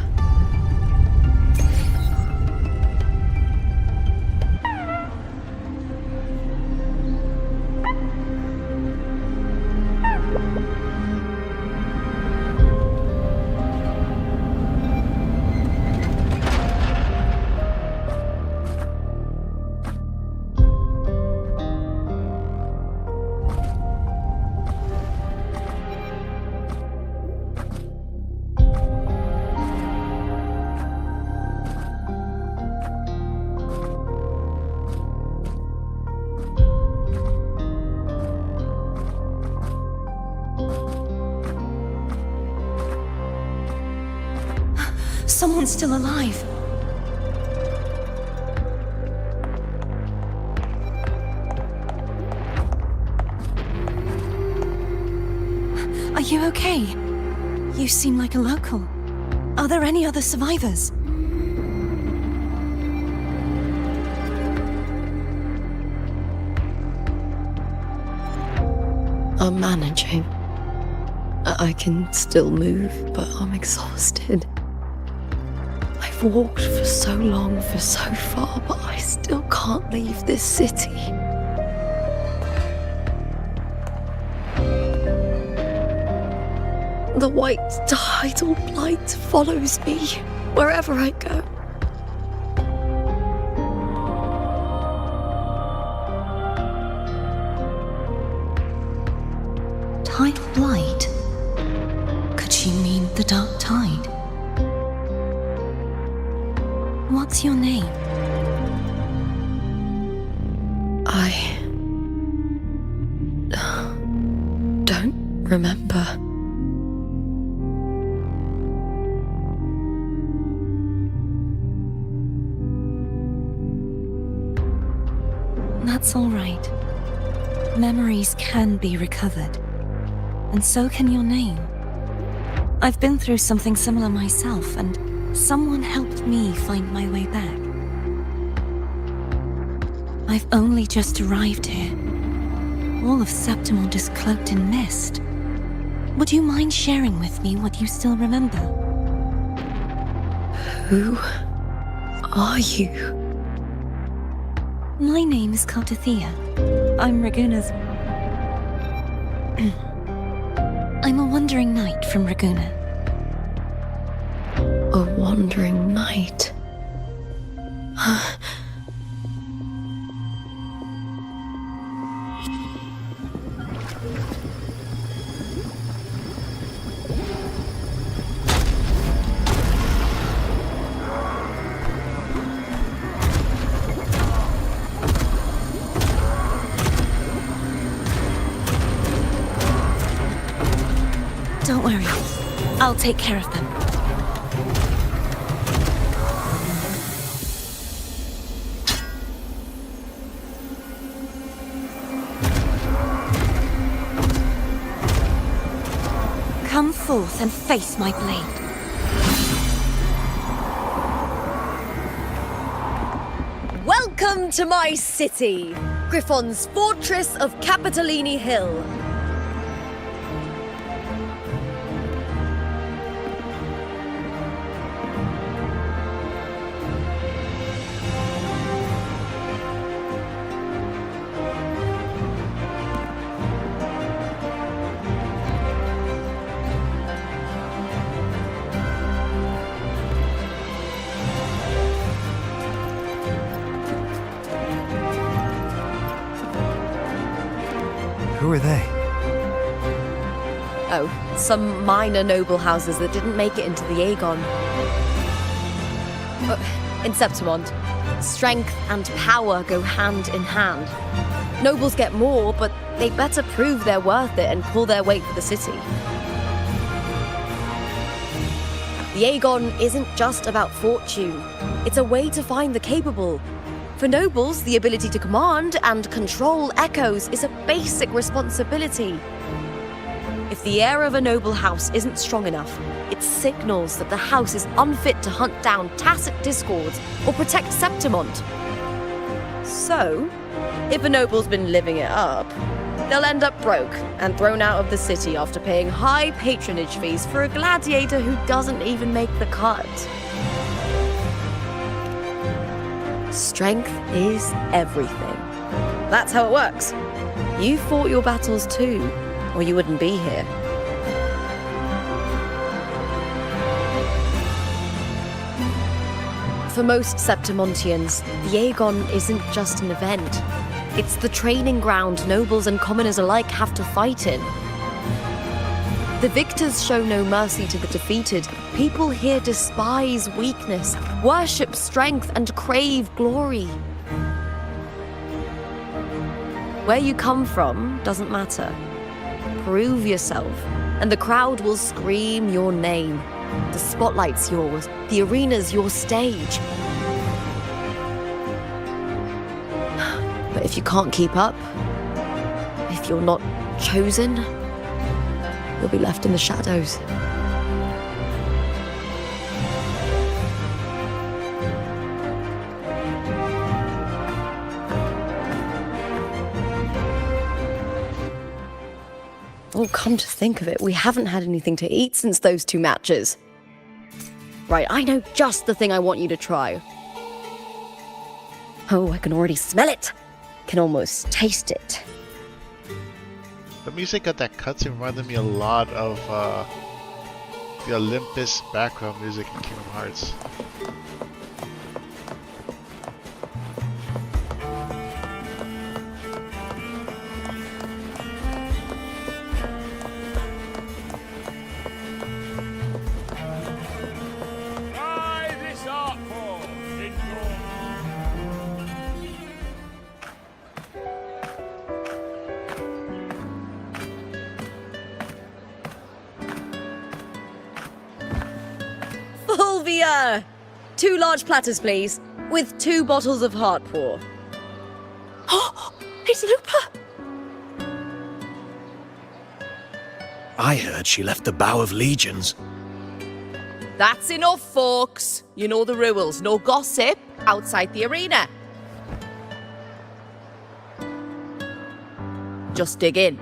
Someone's still alive. Are you okay? You seem like a local. Are there any other survivors? I'm managing. I can still move, but I'm exhausted. I've walked for so long, for so far, but I still can't leave this city. The white tidal blight follows me wherever I go. Tidal blight? Could she mean the dark tide? What's your name? I don't remember. That's all right. Memories can be recovered. And so can your name. I've been through something similar myself, and someone helped me find my way back. I've only just arrived here. All of Septimont is cloaked in mist. Would you mind sharing with me what you still remember? Who are you? My name is Kartathea. I'm Raguna's... I'm a wandering knight from Raguna. A wandering knight. Don't worry. I'll take care of them. Come forth and face my blade. Welcome to my city, Griffon's fortress of Capitolini Hill. Who are they? Oh, some minor noble houses that didn't make it into the Aegon. In Septimont, strength and power go hand in hand. Nobles get more, but they better prove they're worth it and pull their weight for the city. The Aegon isn't just about fortune. It's a way to find the capable. For nobles, the ability to command and control echoes is a basic responsibility. If the heir of a noble house isn't strong enough, it signals that the house is unfit to hunt down tacit discords or protect Septimont. So, if a noble's been living it up, they'll end up broke and thrown out of the city after paying high patronage fees for a gladiator who doesn't even make the cut. Strength is everything. That's how it works. You fought your battles too, or you wouldn't be here. For most Septimontians, the Aegon isn't just an event. It's the training ground nobles and commoners alike have to fight in. The victors show no mercy to the defeated. People here despise weakness, worship strength, and crave glory. Where you come from doesn't matter. Prove yourself, and the crowd will scream your name. The spotlight's yours. The arena's your stage. But if you can't keep up, if you're not chosen, you'll be left in the shadows. Oh, come to think of it, we haven't had anything to eat since those 2 matches. Right, I know just the thing I want you to try. Oh, I can already smell it. Can almost taste it. The music of that cutscene reminded me a lot of the Olympus background music in Kingdom Hearts. Fulvia! 2 large platters, please, with 2 bottles of Heartpour. Oh, it's Lupa! I heard she left the Bow of Legions. That's enough, folks. You know the rules. No gossip outside the arena. Just dig in.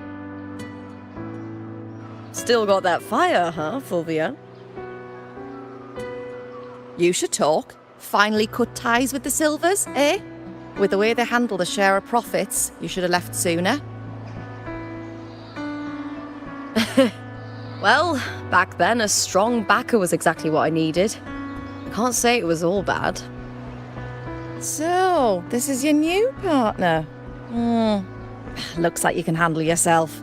Still got that fire, huh, Fulvia? You should talk. Finally cut ties with the Silvers, eh? With the way they handle the share of profits, you should have left sooner. Well, back then, a strong backer was exactly what I needed. Can't say it was all bad. So, this is your new partner. Looks like you can handle yourself.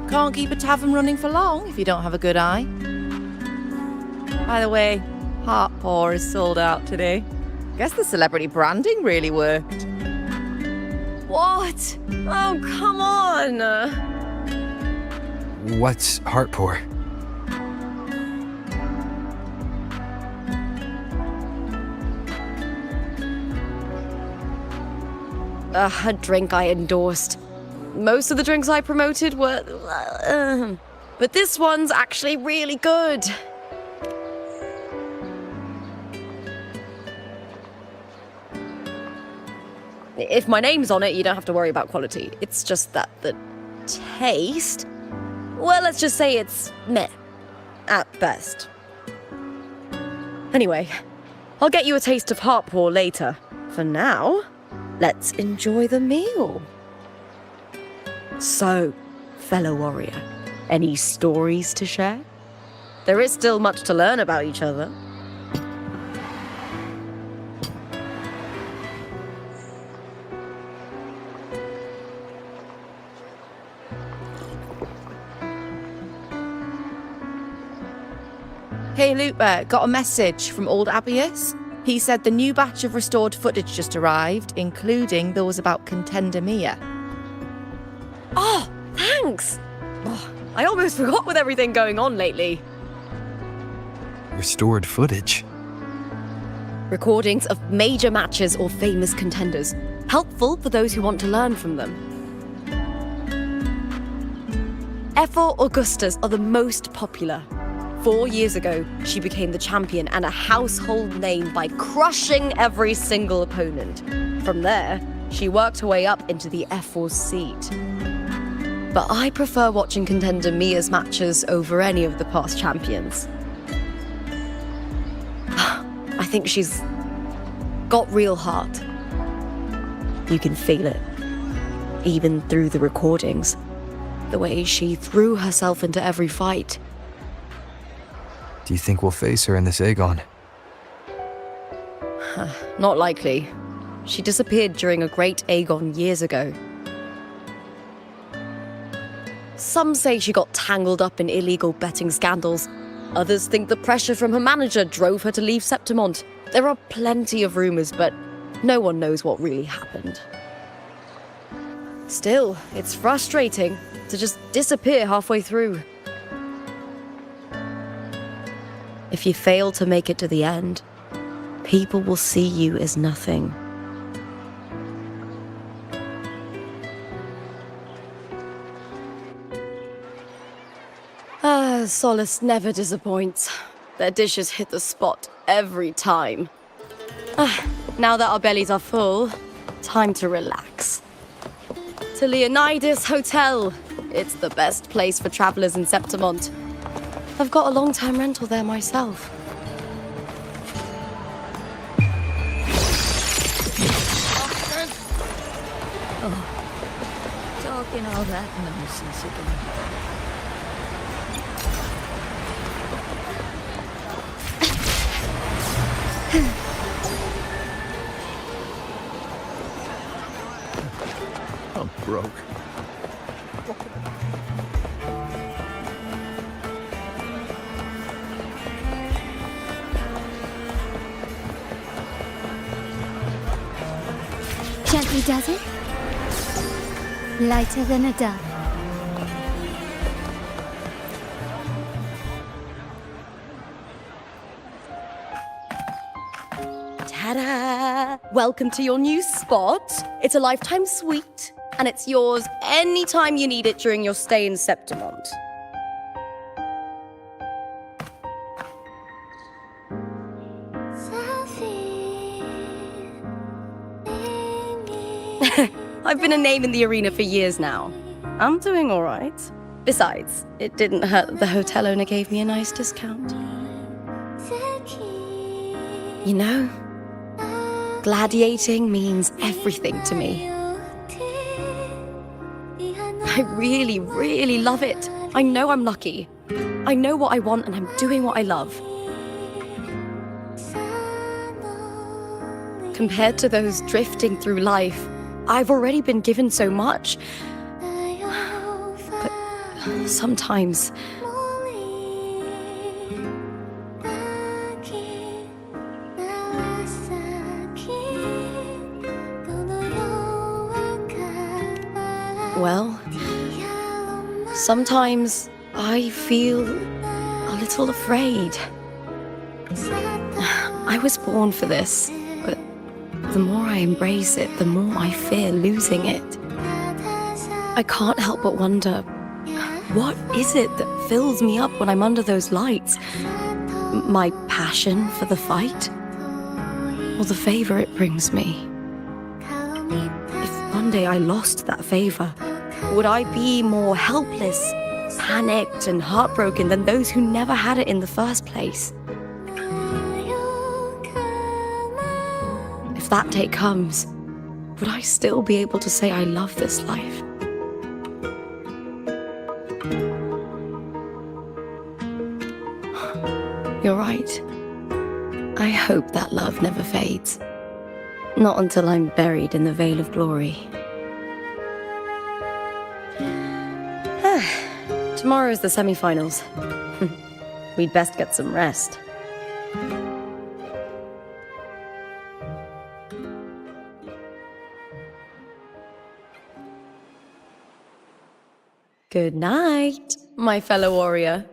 Can't keep a tavern running for long if you don't have a good eye. By the way, Heartpour is sold out today. Guess the celebrity branding really worked. What? Oh, come on! What's Heartpour? A drink I endorsed. Most of the drinks I promoted were... but this one's actually really good. If my name's on it, you don't have to worry about quality. It's just that the taste... well, let's just say it's meh. At best. Anyway, I'll get you a taste of Heartpour later. For now, let's enjoy the meal. So, fellow warrior, any stories to share? There is still much to learn about each other. Hey Lupa, got a message from old Abius. He said the new batch of restored footage just arrived, including those about Contender Mia. Oh, thanks! Oh, I almost forgot with everything going on lately. Restored footage? Recordings of major matches or famous contenders. Helpful for those who want to learn from them. Ephor Augustas are the most popular. 4 years ago, she became the champion and a household name by crushing every single opponent. From there, she worked her way up into the Ephor's seat. But I prefer watching Contender Mia's matches over any of the past champions. I think she's got real heart. You can feel it, even through the recordings. The way she threw herself into every fight. Do you think we'll face her in this Aegon? Not likely. She disappeared during a great Aegon years ago. Some say she got tangled up in illegal betting scandals. Others think the pressure from her manager drove her to leave Septimont. There are plenty of rumors, but no one knows what really happened. Still, it's frustrating to just disappear halfway through. If you fail to make it to the end, people will see you as nothing. Solace never disappoints. Their dishes hit the spot every time. Now that our bellies are full, time to relax. To Leonidas Hotel. It's the best place for travelers in Septimont. I've got a long-term rental there myself. Oh, talking all that nonsense again. I'm broke. Gently does it? Lighter than a dove. Ta-da! Welcome to your new spot. It's a lifetime suite, and it's yours anytime you need it during your stay in Septimont. I've been a name in the arena for years now. I'm doing all right. Besides, it didn't hurt that the hotel owner gave me a nice discount. You know, gladiating means everything to me. I really, really love it. I know I'm lucky. I know what I want and I'm doing what I love. Compared to those drifting through life, I've already been given so much. But sometimes well, sometimes I feel a little afraid. I was born for this, but the more I embrace it, the more I fear losing it. I can't help but wonder, what is it that fills me up when I'm under those lights? My passion for the fight? Or the favor it brings me? If one day I lost that favor, would I be more helpless, panicked, and heartbroken than those who never had it in the first place? If that day comes, would I still be able to say I love this life? You're right. I hope that love never fades. Not until I'm buried in the veil of glory. Tomorrow is the semi-finals. We'd best get some rest. Good night, my fellow warrior.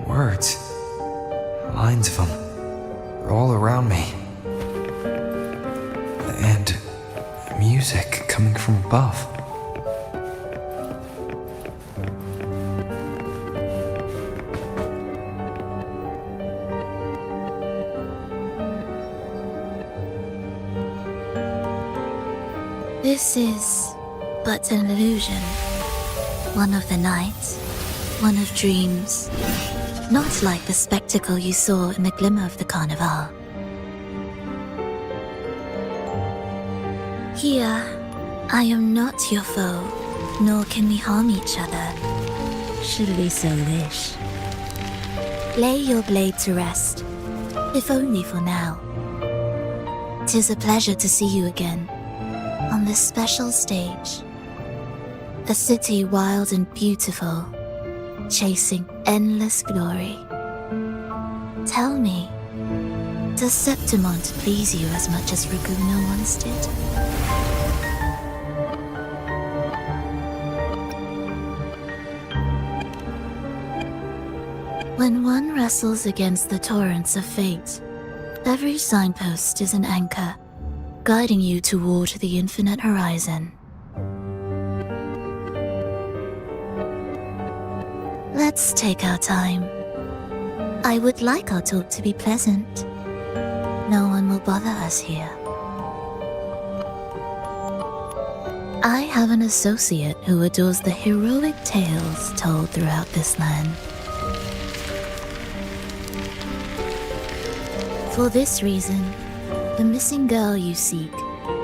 Words. Lines of them. They're all around me. And music coming from above. This is but an illusion. One of the nights. One of dreams. Not like the spectacle you saw in the glimmer of the carnival. Here, I am not your foe, nor can we harm each other, should we so wish. Lay your blade to rest, if only for now. 'Tis a pleasure to see you again, on this special stage. A city wild and beautiful, chasing endless glory. Tell me, does Septimont please you as much as Raguna once did? When one wrestles against the torrents of fate, every signpost is an anchor, guiding you toward the infinite horizon. Let's take our time. I would like our talk to be pleasant. No one will bother us here. I have an associate who adores the heroic tales told throughout this land. For this reason, the missing girl you seek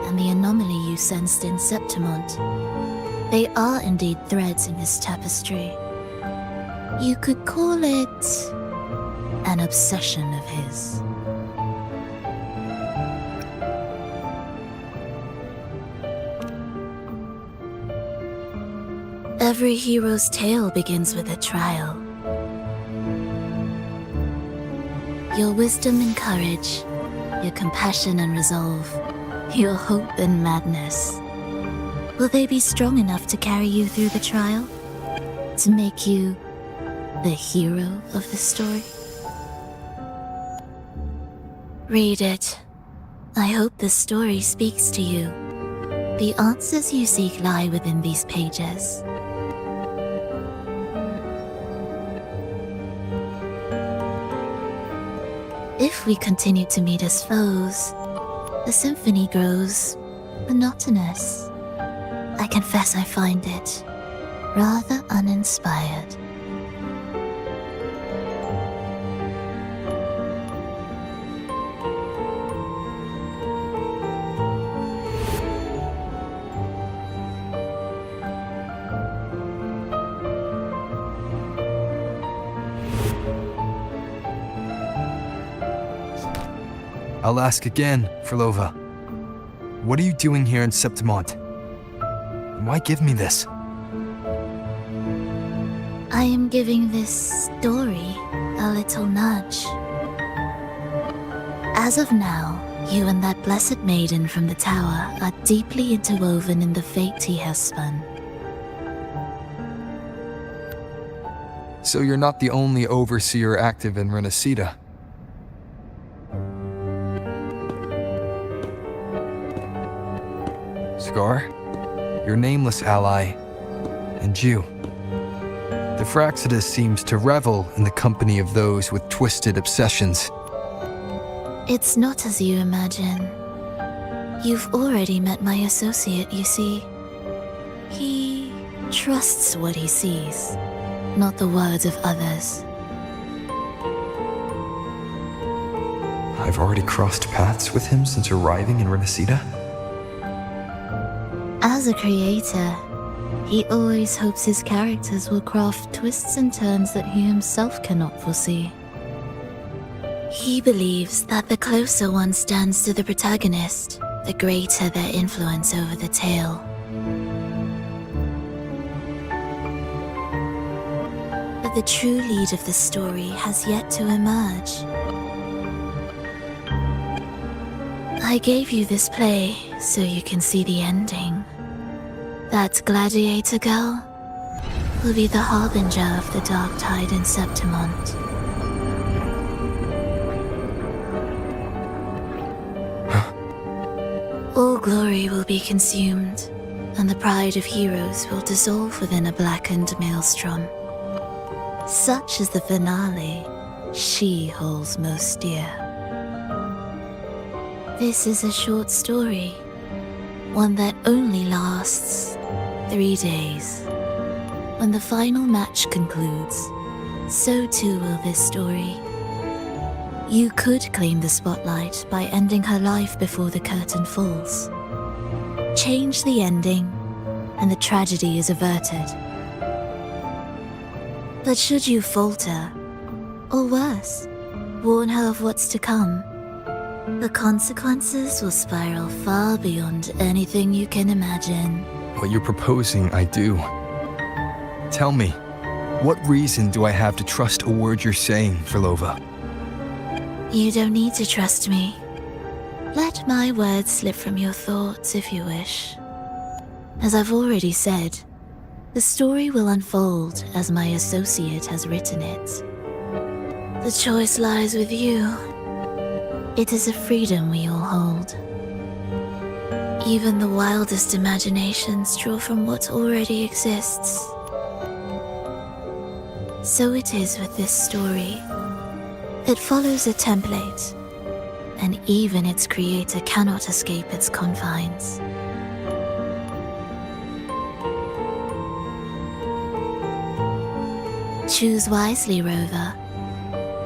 and the anomaly you sensed in Septimont, they are indeed threads in this tapestry. You could call it an obsession of his. Every hero's tale begins with a trial. Your wisdom and courage, your compassion and resolve, your hope and madness. Will they be strong enough to carry you through the trial? To make you the hero of the story? Read it. I hope the story speaks to you. The answers you seek lie within these pages. If we continue to meet as foes, the symphony grows monotonous. I confess I find it rather uninspired. I'll ask again, Frolova. What are you doing here in Septimont? Why give me this? I am giving this story a little nudge. As of now, you and that blessed maiden from the tower are deeply interwoven in the fate he has spun. So you're not the only overseer active in Renacita. Scar, your nameless ally, and you. The Fraxidus seems to revel in the company of those with twisted obsessions. It's not as you imagine. You've already met my associate, you see. He trusts what he sees, not the words of others. I've already crossed paths with him since arriving in Renacita. As a creator, he always hopes his characters will craft twists and turns that he himself cannot foresee. He believes that the closer one stands to the protagonist, the greater their influence over the tale. But the true lead of the story has yet to emerge. I gave you this play so you can see the ending. That gladiator girl will be the harbinger of the dark tide in Septimont. All glory will be consumed, and the pride of heroes will dissolve within a blackened maelstrom. Such is the finale she holds most dear. This is a short story, one that only lasts 3 days. When the final match concludes, so too will this story. You could claim the spotlight by ending her life before the curtain falls. Change the ending, and the tragedy is averted. But should you falter, or worse, warn her of what's to come, the consequences will spiral far beyond anything you can imagine. What you're proposing, I do. Tell me, what reason do I have to trust a word you're saying, Frolova? You don't need to trust me. Let my words slip from your thoughts if you wish. As I've already said, the story will unfold as my associate has written it. The choice lies with you. It is a freedom we all hold. Even the wildest imaginations draw from what already exists. So it is with this story. It follows a template, and even its creator cannot escape its confines. Choose wisely, Rover.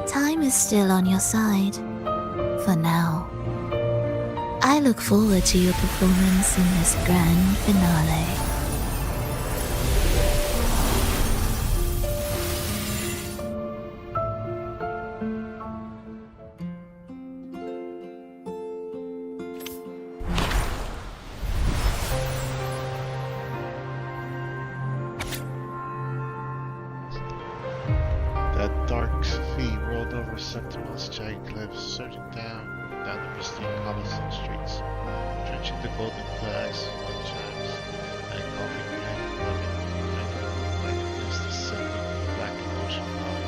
Time is still on your side. For now. I look forward to your performance in this grand finale. That dark sea rolled over Septimon's jagged cliffs, surging down the pristine cobblestone streets, drenching the golden flags, wind chimes, and engulfing the like a mist descending the black ocean above.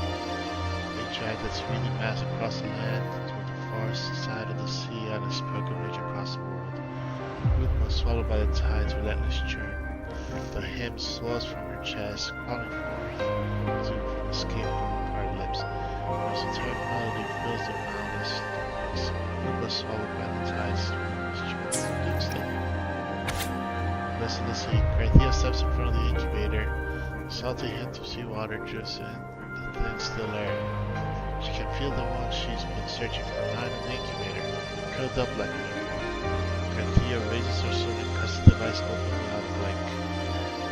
They dragged its reeling mass across the land toward the far side of the sea on its pilgrimage across the world. Wuwa, swallowed by the tide's relentless churn, the hymn swells from her chest, calling forth as if from escape from her parted lips. As the tart melody fills the boundless stories, Wuwa, swallowed by the tide's deep sleep. Listlessly, Carthia steps in front of the incubator. The salty hint of seawater drifts in the thin, still air. She can feel the one she's been searching for lying in the incubator, curled up like a newborn. Carthia raises her sword and cuts the device open without a blink.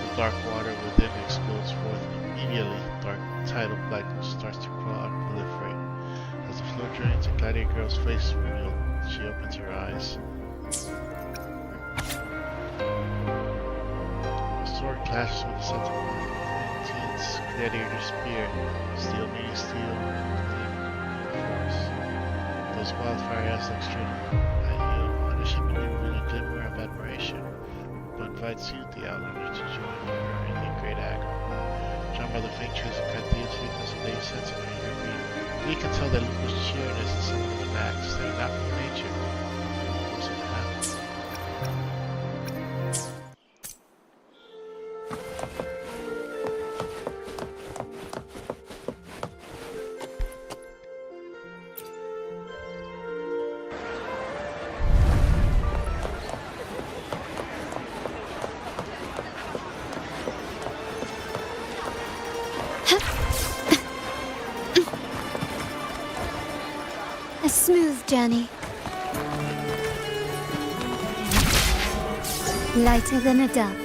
The dark water within explodes forth. Immediately, dark tidal blackness starts to crawl and proliferate. As the floor drains, a gladiator girl's face is revealed. She opens her eyes. The sword clashes with the Septimon. Intense gladiator spear. Steel meeting steel. Force. Those wildfire eyes look straight at you, unashamedly revealing a glimmer of admiration. But invites you, the outlander, to join her in the great act. Drawn by the faint trace of Carthia's weakness and lay sense in her being, you can tell that Lupa's cheeriness is something of an act, that are not from nature. What's it happen? A smooth journey. Lighter than a dove.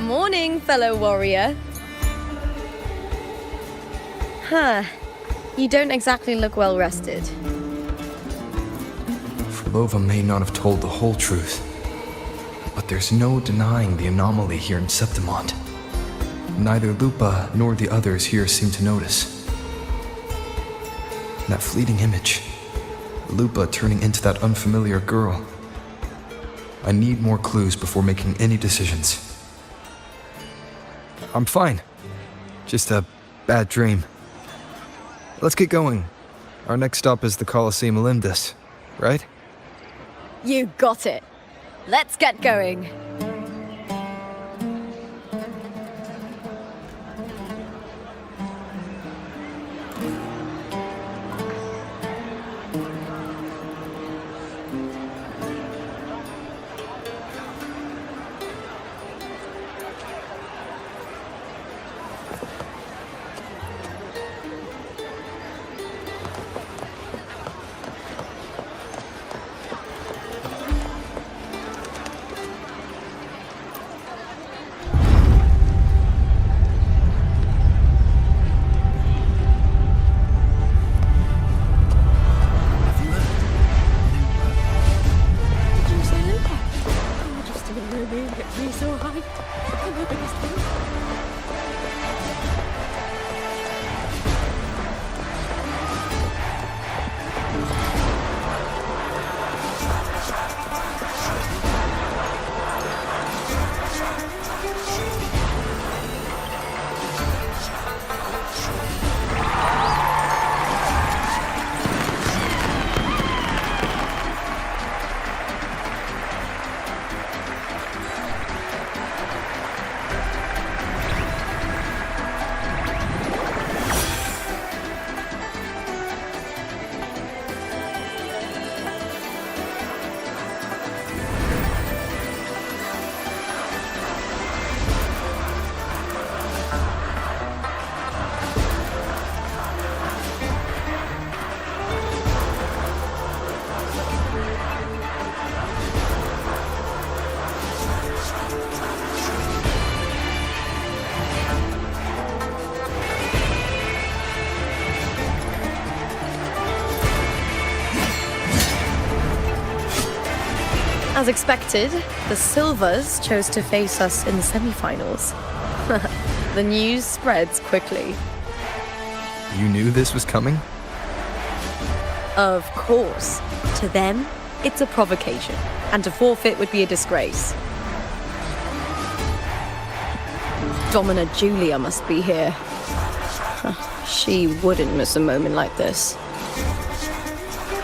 Morning, fellow warrior. Huh. You don't exactly look well rested. Frolova may not have told the whole truth, but there's no denying the anomaly here in Septimont. Neither Lupa nor the others here seem to notice. That fleeting image, Lupa turning into that unfamiliar girl. I need more clues before making any decisions. I'm fine. Just a bad dream. Let's get going. Our next stop is the Colosseum Olympus, right? You got it. Let's get going. As expected, the Silvers chose to face us in the semi-finals. The news spreads quickly. You knew this was coming? Of course. To them, it's a provocation, and to forfeit would be a disgrace. Domina Julia must be here. She wouldn't miss a moment like this.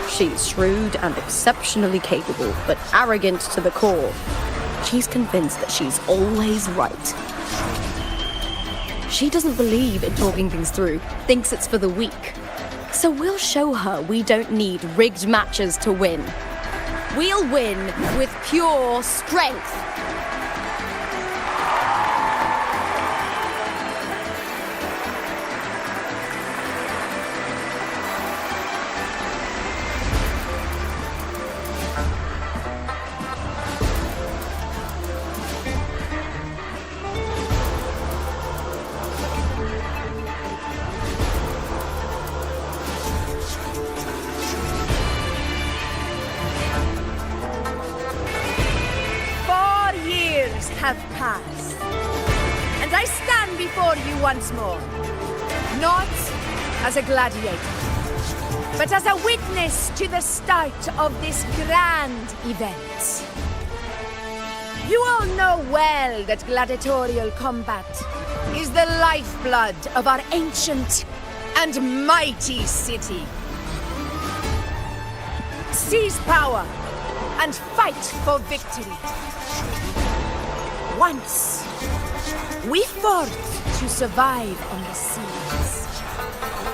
She's shrewd and exceptionally capable, but arrogant to the core. She's convinced that she's always right. She doesn't believe in talking things through, thinks it's for the weak. So we'll show her we don't need rigged matches to win. We'll win with pure strength. Have passed, and I stand before you once more, not as a gladiator, but as a witness to the start of this grand event. You all know well that gladiatorial combat is the lifeblood of our ancient and mighty city. Seize power and fight for victory. Once, we fought to survive on the seas.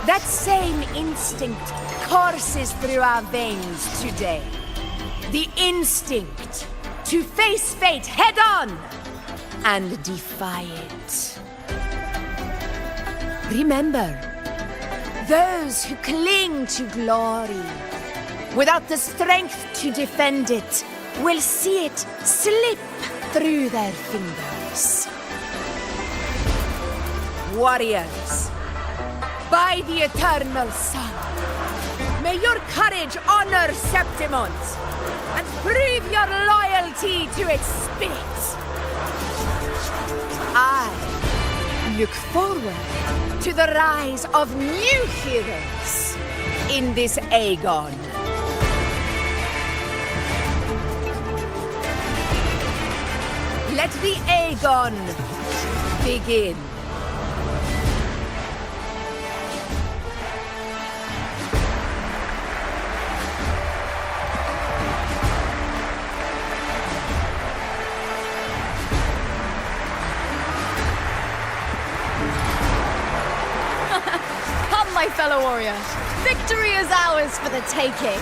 That same instinct courses through our veins today. The instinct to face fate head-on and defy it. Remember, those who cling to glory without the strength to defend it will see it slip through their fingers. Warriors, by the eternal sun, may your courage honor Septimont and prove your loyalty to its spirit. I look forward to the rise of new heroes in this Aegon. Let the Aegon begin. Come, my fellow warrior. Victory is ours for the taking.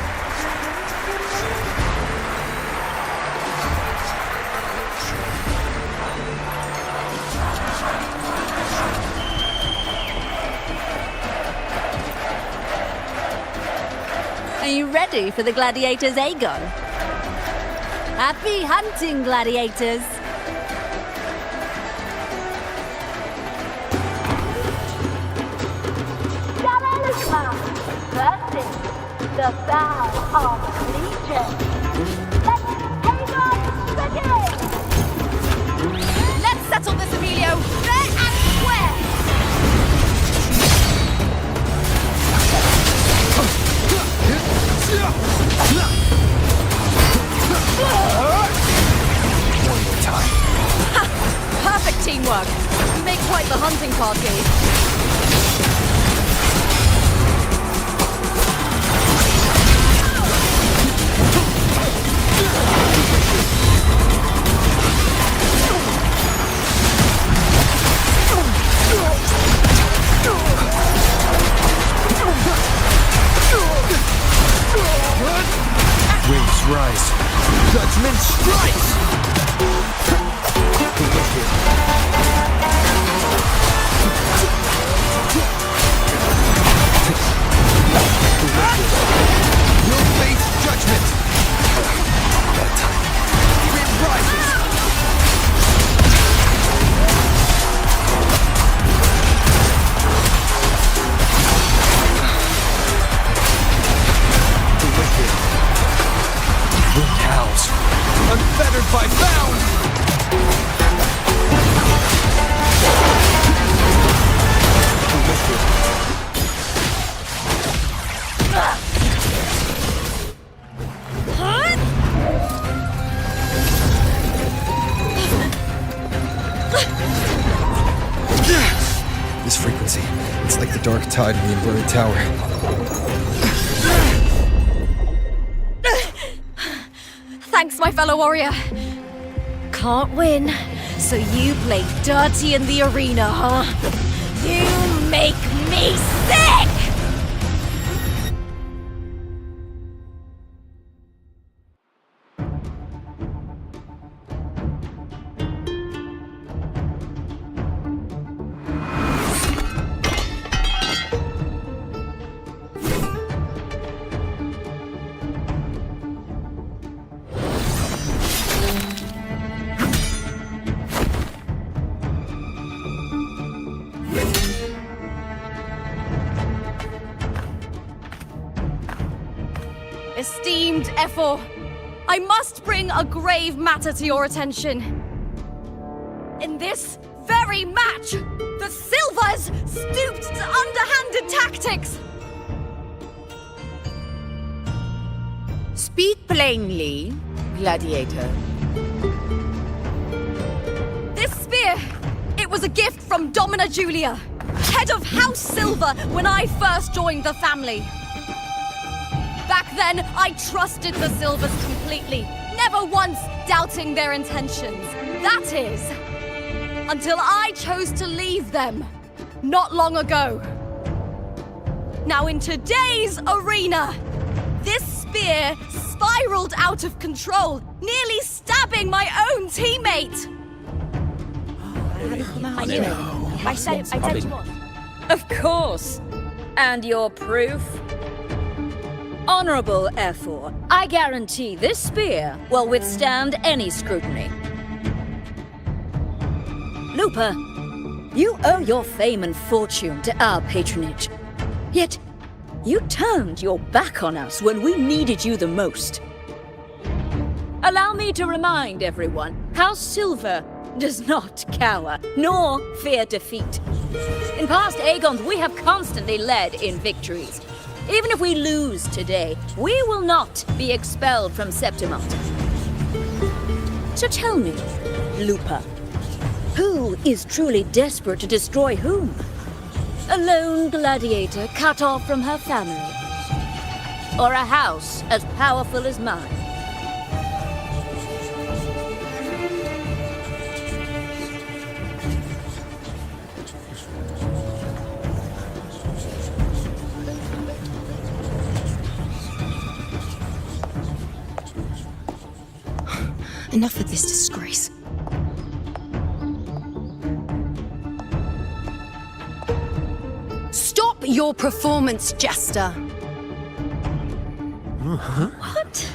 Are you ready for the gladiators, Aegon? Happy hunting, gladiators! Versus the Bow of Legion. Let Aegon begin! Let's settle this, Emilio, fair and square! One more time. Perfect teamwork. You make quite the hunting party. Waves rise. Judgment strikes! The wicked. You'll face judgment! That time. Wind rises! The wicked. Wind howls. unfettered by bound! This frequency, it's like the dark tide in the inverted tower. Thanks, my fellow warrior. Can't win, so you play dirty in the arena, huh? You make me sick! Esteemed Ephor, I must bring a grave matter to your attention. In this very match, the Silvers stooped to underhanded tactics. Speak plainly, Gladiator. This spear, it was a gift from Domina Julia, head of House Silver when I first joined the family. Back then, I trusted the Silvers completely, never once doubting their intentions. That is, until I chose to leave them, not long ago. Now in today's arena, this spear spiraled out of control, nearly stabbing my own teammate. I knew it. I said it was. Of course. And your proof? Honorable Ephor, I guarantee this spear will withstand any scrutiny. Lupa, you owe your fame and fortune to our patronage. Yet, you turned your back on us when we needed you the most. Allow me to remind everyone, House Silver does not cower, nor fear defeat. In past Aegons, we have constantly led in victories. Even if we lose today, we will not be expelled from Septimont. So tell me, Lupa, who is truly desperate to destroy whom? A lone gladiator cut off from her family? Or a house as powerful as mine? Enough of this disgrace. Stop your performance, Jester. What?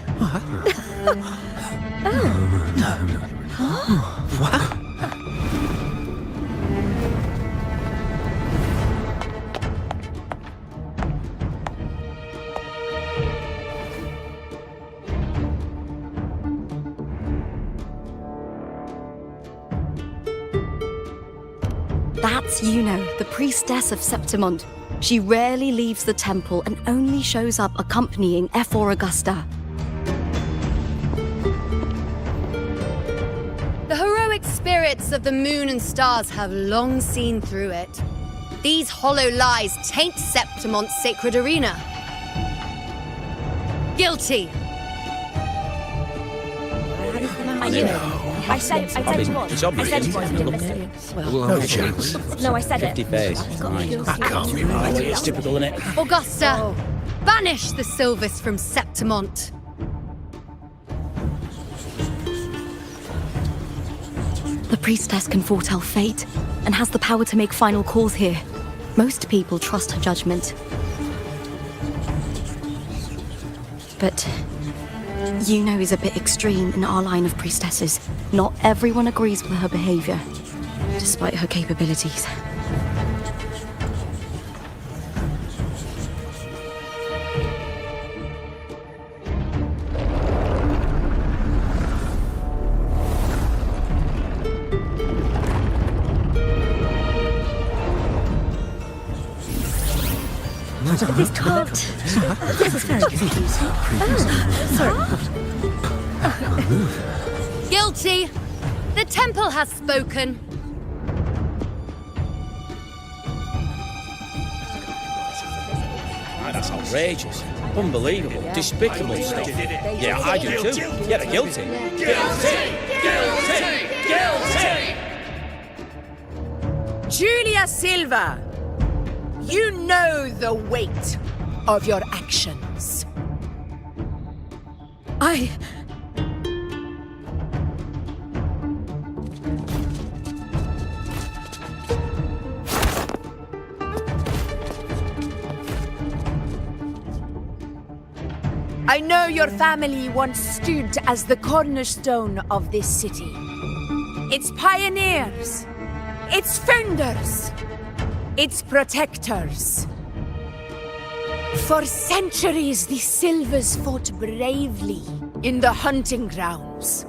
That's Yuno, the priestess of Septimont. She rarely leaves the temple and only shows up accompanying Ephor Augusta. The heroic spirits of the moon and stars have long seen through it. These hollow lies taint Septimont's sacred arena. Guilty. I knew it. I said it was. It's I said obvious. it was. No chance. No, I said it. 50 face. That can't be right. It's typical, isn't it? Augusta, banish the Silvers from Septimont. The priestess can foretell fate and has the power to make final calls here. Most people trust her judgment. But Yuno is a bit extreme in our line of priestesses. Not everyone agrees with her behavior, despite her capabilities. This can't. This is very confusing. Guilty! The temple has spoken. That's outrageous. Unbelievable. Despicable stuff. Yeah, I do too. Yeah, they're guilty. Guilty! Julia Silva, you know the weight of your actions. I know your family once stood as the cornerstone of this city. Its pioneers, its founders, its protectors. For centuries, the Silvers fought bravely in the hunting grounds,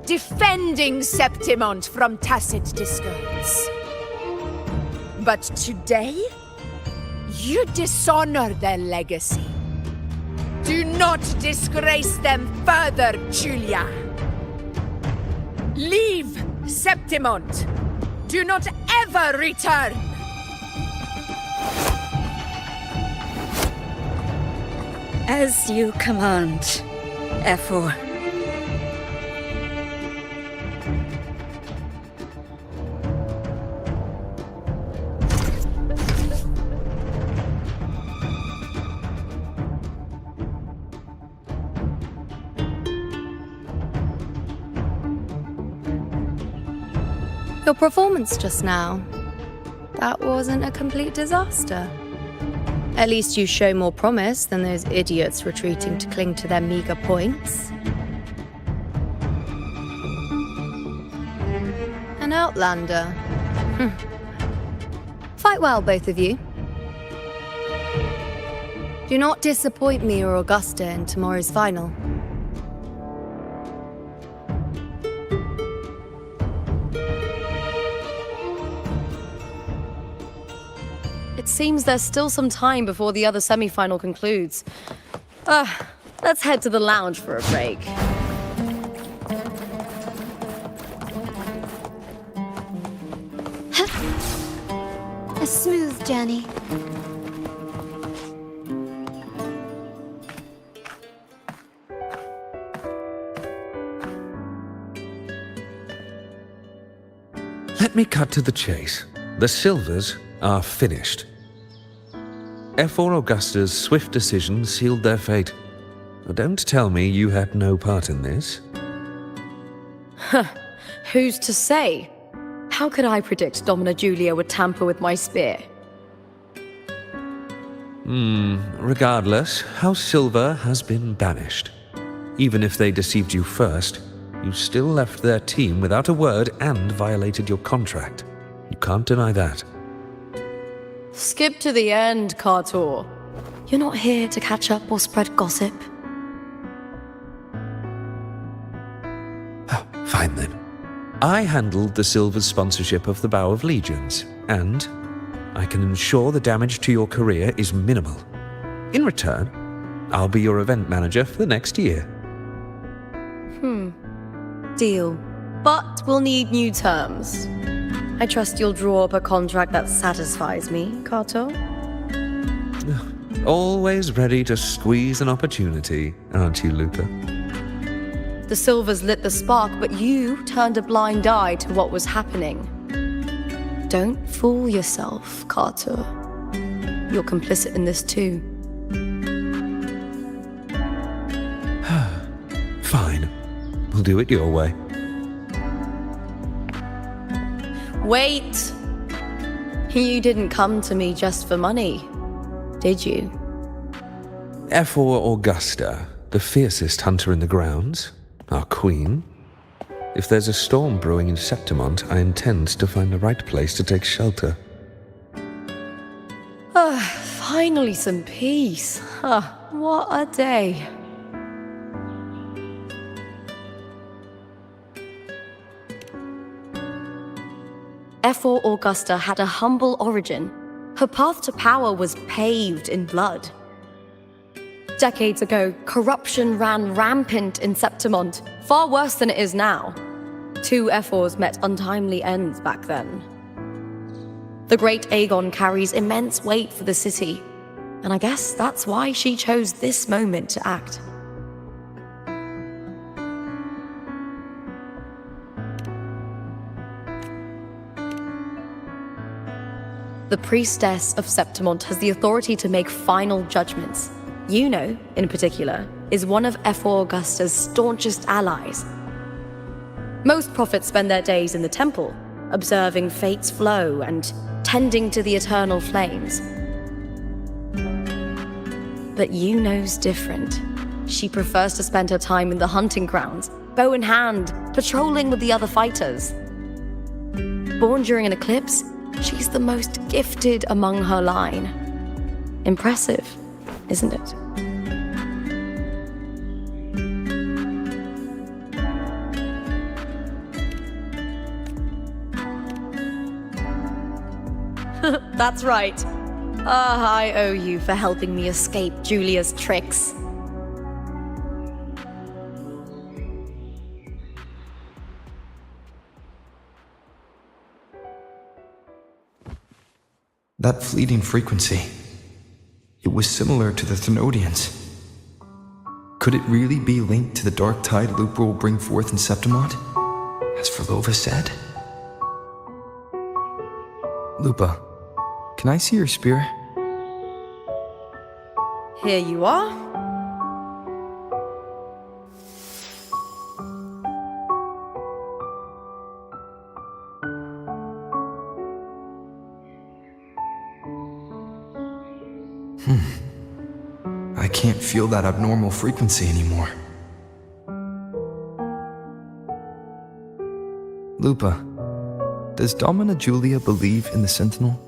defending Septimont from tacit discords. But today, you dishonor their legacy. Do not disgrace them further, Julia. Leave Septimont. Do not ever return. As you command, F4. Your performance just now. That wasn't a complete disaster. At least you show more promise than those idiots retreating to cling to their meager points. An outlander. Fight well, both of you. Do not disappoint me or Augusta in tomorrow's final. It seems there's still some time before the other semi-final concludes. Let's head to the lounge for a break. A smooth journey. Let me cut to the chase. The Silvers are finished. F4 Augusta's swift decision sealed their fate. Don't tell me you had no part in this. Who's to say? How could I predict Domina Julia would tamper with my spear? Regardless, House Silver has been banished. Even if they deceived you first, you still left their team without a word and violated your contract. You can't deny that. Skip to the end, Cartor. You're not here to catch up or spread gossip. Fine then. I handled the Silver's sponsorship of the Bow of Legions, and I can ensure the damage to your career is minimal. In return, I'll be your event manager for the next year. Deal. But we'll need new terms. I trust you'll draw up a contract that satisfies me, Carto. Always ready to squeeze an opportunity, aren't you, Luca? The Silvers lit the spark, but you turned a blind eye to what was happening. Don't fool yourself, Carter. You're complicit in this too. Fine. We'll do it your way. Wait! You didn't come to me just for money, did you? F4 Augusta, the fiercest hunter in the grounds, our queen. If there's a storm brewing in Septimont, I intend to find the right place to take shelter. Finally some peace. What a day. F4 Augusta had a humble origin. Her path to power was paved in blood. Decades ago, corruption ran rampant in Septimont, far worse than it is now. 2 Ephors met untimely ends back then. The great Aegon carries immense weight for the city, and I guess that's why she chose this moment to act. The priestess of Septimont has the authority to make final judgments. Yuno, in particular, is one of Ephor Augusta's staunchest allies. Most prophets spend their days in the temple, observing fate's flow and tending to the eternal flames. But Yuno's different. She prefers to spend her time in the hunting grounds, bow in hand, patrolling with the other fighters. Born during an eclipse, she's the most gifted among her line. Impressive, isn't it? That's right. I owe you for helping me escape Julia's tricks. That fleeting frequency. It was similar to the Thenodians. Could it really be linked to the dark tide Lupa will bring forth in Septimont, as Verlova said? Lupa, can I see your spear? Here you are. I can't feel that abnormal frequency anymore. Lupa, does Domina Julia believe in the Sentinel?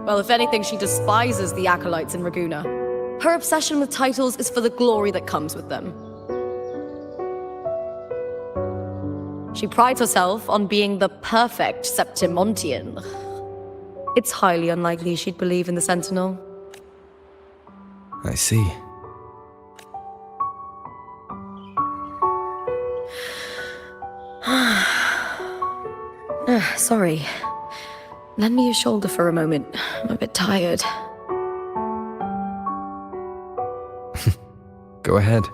Well, if anything, she despises the acolytes in Raguna. Her obsession with titles is for the glory that comes with them. She prides herself on being the perfect Septimontian. It's highly unlikely she'd believe in the Sentinel. I see. Sorry. Lend me your shoulder for a moment. I'm a bit tired. Go ahead.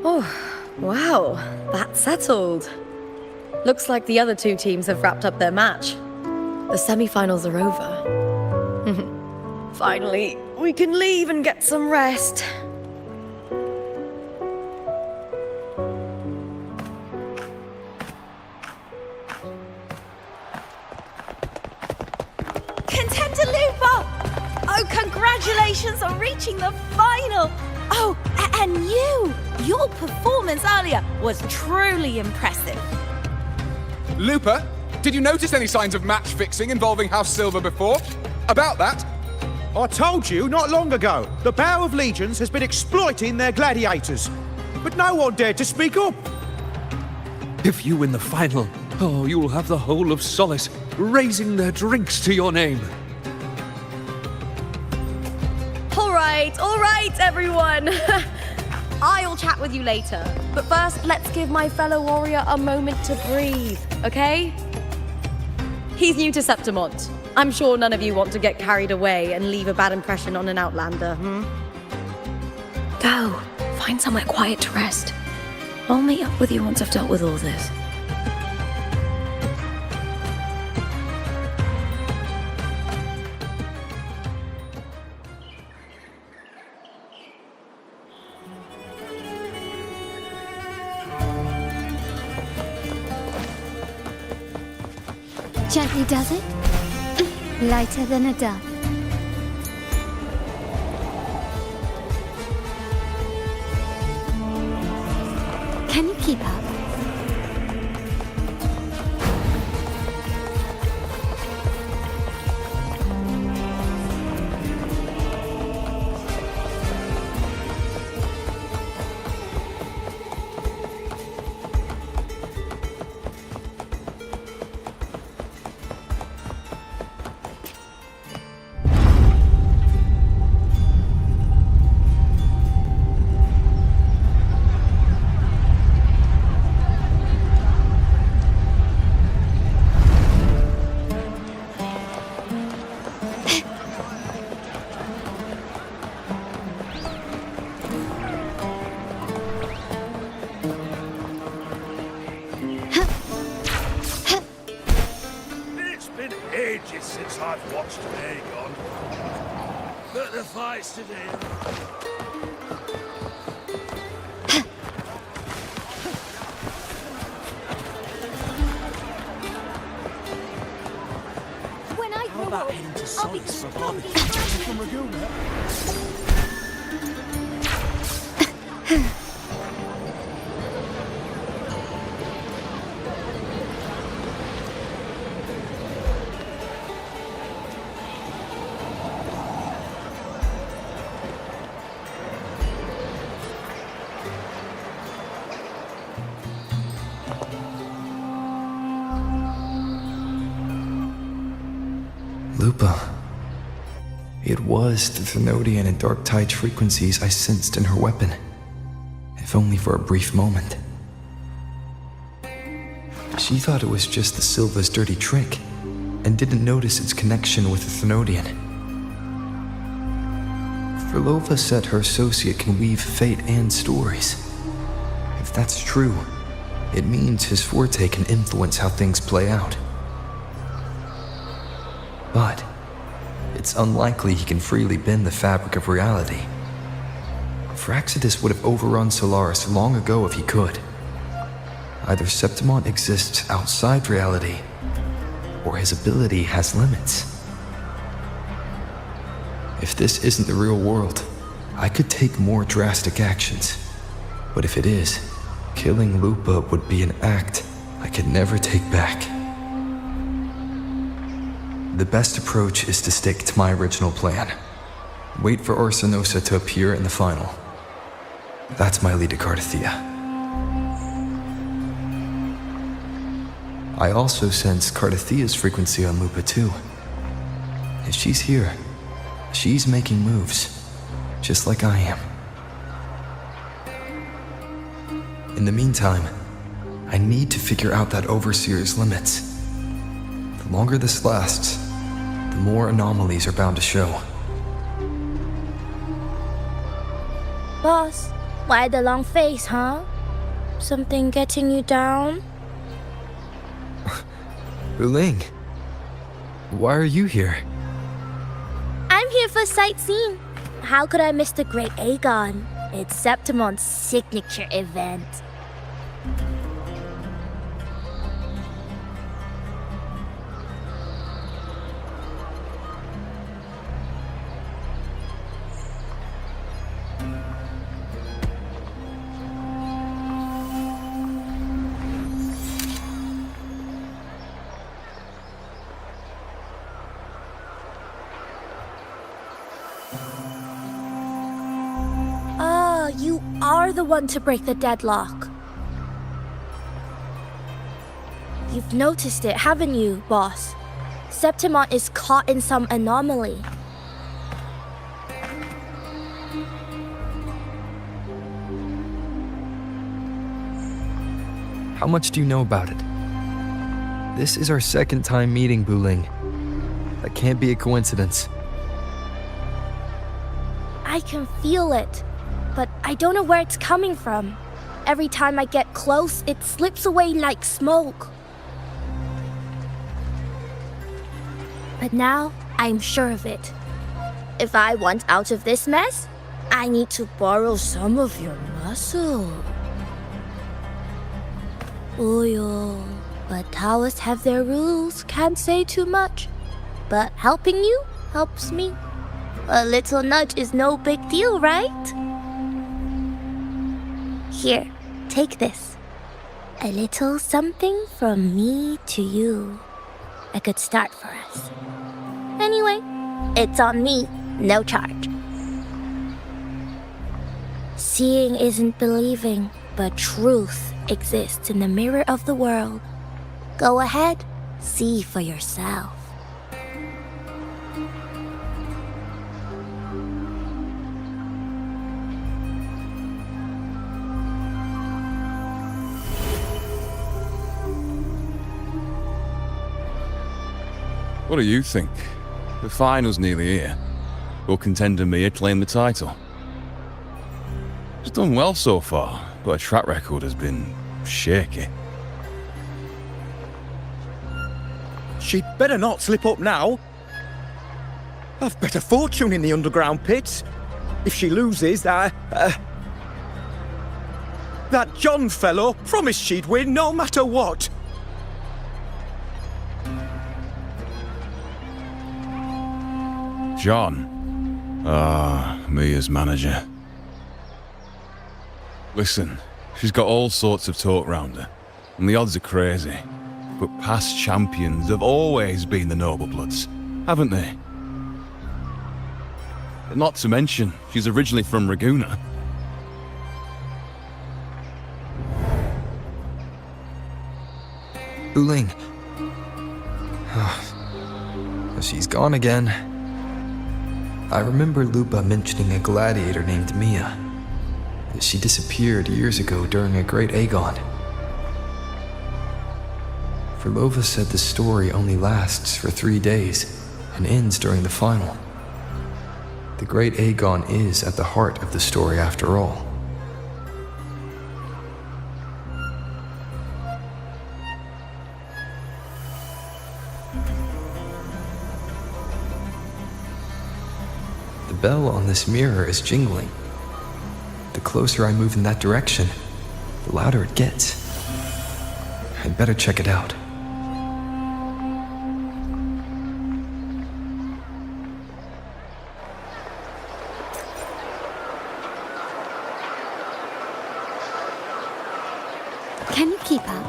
Oh, wow. That's settled. Looks like the other 2 teams have wrapped up their match. The semi-finals are over. Finally, we can leave and get some rest. Contender Lupa! Oh, congratulations on reaching the final! Oh, and your performance earlier was truly impressive. Lupa, did you notice any signs of match fixing involving House Silver before? About that? I told you not long ago, the Bow of Legions has been exploiting their gladiators. But no one dared to speak up. If you win the final, you'll have the whole of Solace raising their drinks to your name. All right, everyone. I'll chat with you later. But first, let's give my fellow warrior a moment to breathe, okay? He's new to Septimont. I'm sure none of you want to get carried away and leave a bad impression on an outlander, Go. Find somewhere quiet to rest. I'll meet up with you once I've dealt with all this. Gently does it? Lighter than a dove. Can you keep up? I've watched Aegon. But the fights today. When I grow about up, heading to I'll be Solace for strong. From Raguna. Lupa. It was the Thenodian and Dark Tide frequencies I sensed in her weapon, if only for a brief moment. She thought it was just the Silva's dirty trick, and didn't notice its connection with the Thenodian. Frolova said her associate can weave fate and stories. If that's true, it means his forte can influence how things play out. But it's unlikely he can freely bend the fabric of reality. Fraxidus would have overrun Solaris long ago if he could. Either Septimont exists outside reality, or his ability has limits. If this isn't the real world, I could take more drastic actions. But if it is, killing Lupa would be an act I could never take back. The best approach is to stick to my original plan. Wait for Orsinosa to appear in the final. That's my lead to Cardathia. I also sense Cardathia's frequency on Lupa too. If she's here, she's making moves, just like I am. In the meantime, I need to figure out that Overseer's limits. The longer this lasts, the more anomalies are bound to show. Boss, why the long face, huh? Something getting you down? Wuling, why are you here? I'm here for sightseeing. How could I miss the Great Aegon? It's Septimon's signature event. You are the one to break the deadlock. You've noticed it, haven't you, boss? Septimont is caught in some anomaly. How much do you know about it? This is our second time meeting, Wuling. That can't be a coincidence. I can feel it, but I don't know where it's coming from. Every time I get close, it slips away like smoke. But now, I'm sure of it. If I want out of this mess, I need to borrow some of your muscle. Oyo, but Taoists have their rules, can't say too much. But helping you helps me. A little nudge is no big deal, right? Here, take this. A little something from me to you. A good start for us. Anyway, it's on me, no charge. Seeing isn't believing, but truth exists in the mirror of the world. Go ahead, see for yourself. What do you think? The final's nearly here. Will contender Mia claim the title? She's done well so far, but her track record has been shaky. She'd better not slip up now. I've bet a fortune in the underground pits. If she loses, that John fellow promised she'd win no matter what. John. Mia's manager. Listen, she's got all sorts of talk round her, and the odds are crazy. But past champions have always been the noble bloods, haven't they? Not to mention, she's originally from Raguna. Uling. She's gone again. I remember Lupa mentioning a gladiator named Mia. She disappeared years ago during a great Aegon. Verlova said the story only lasts for 3 days and ends during the final. The great Aegon is at the heart of the story after all. The bell on this mirror is jingling. The closer I move in that direction, the louder it gets. I'd better check it out. Can you keep up?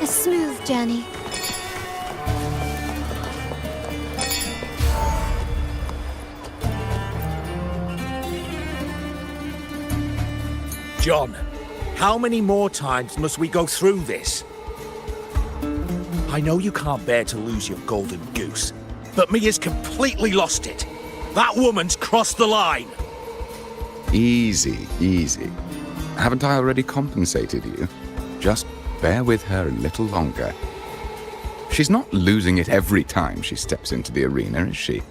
A smooth journey. John, how many more times must we go through this? I know you can't bear to lose your golden goose, but Mia's completely lost it. That woman's crossed the line. Easy, easy. Haven't I already compensated you? Just bear with her a little longer. She's not losing it every time she steps into the arena, is she?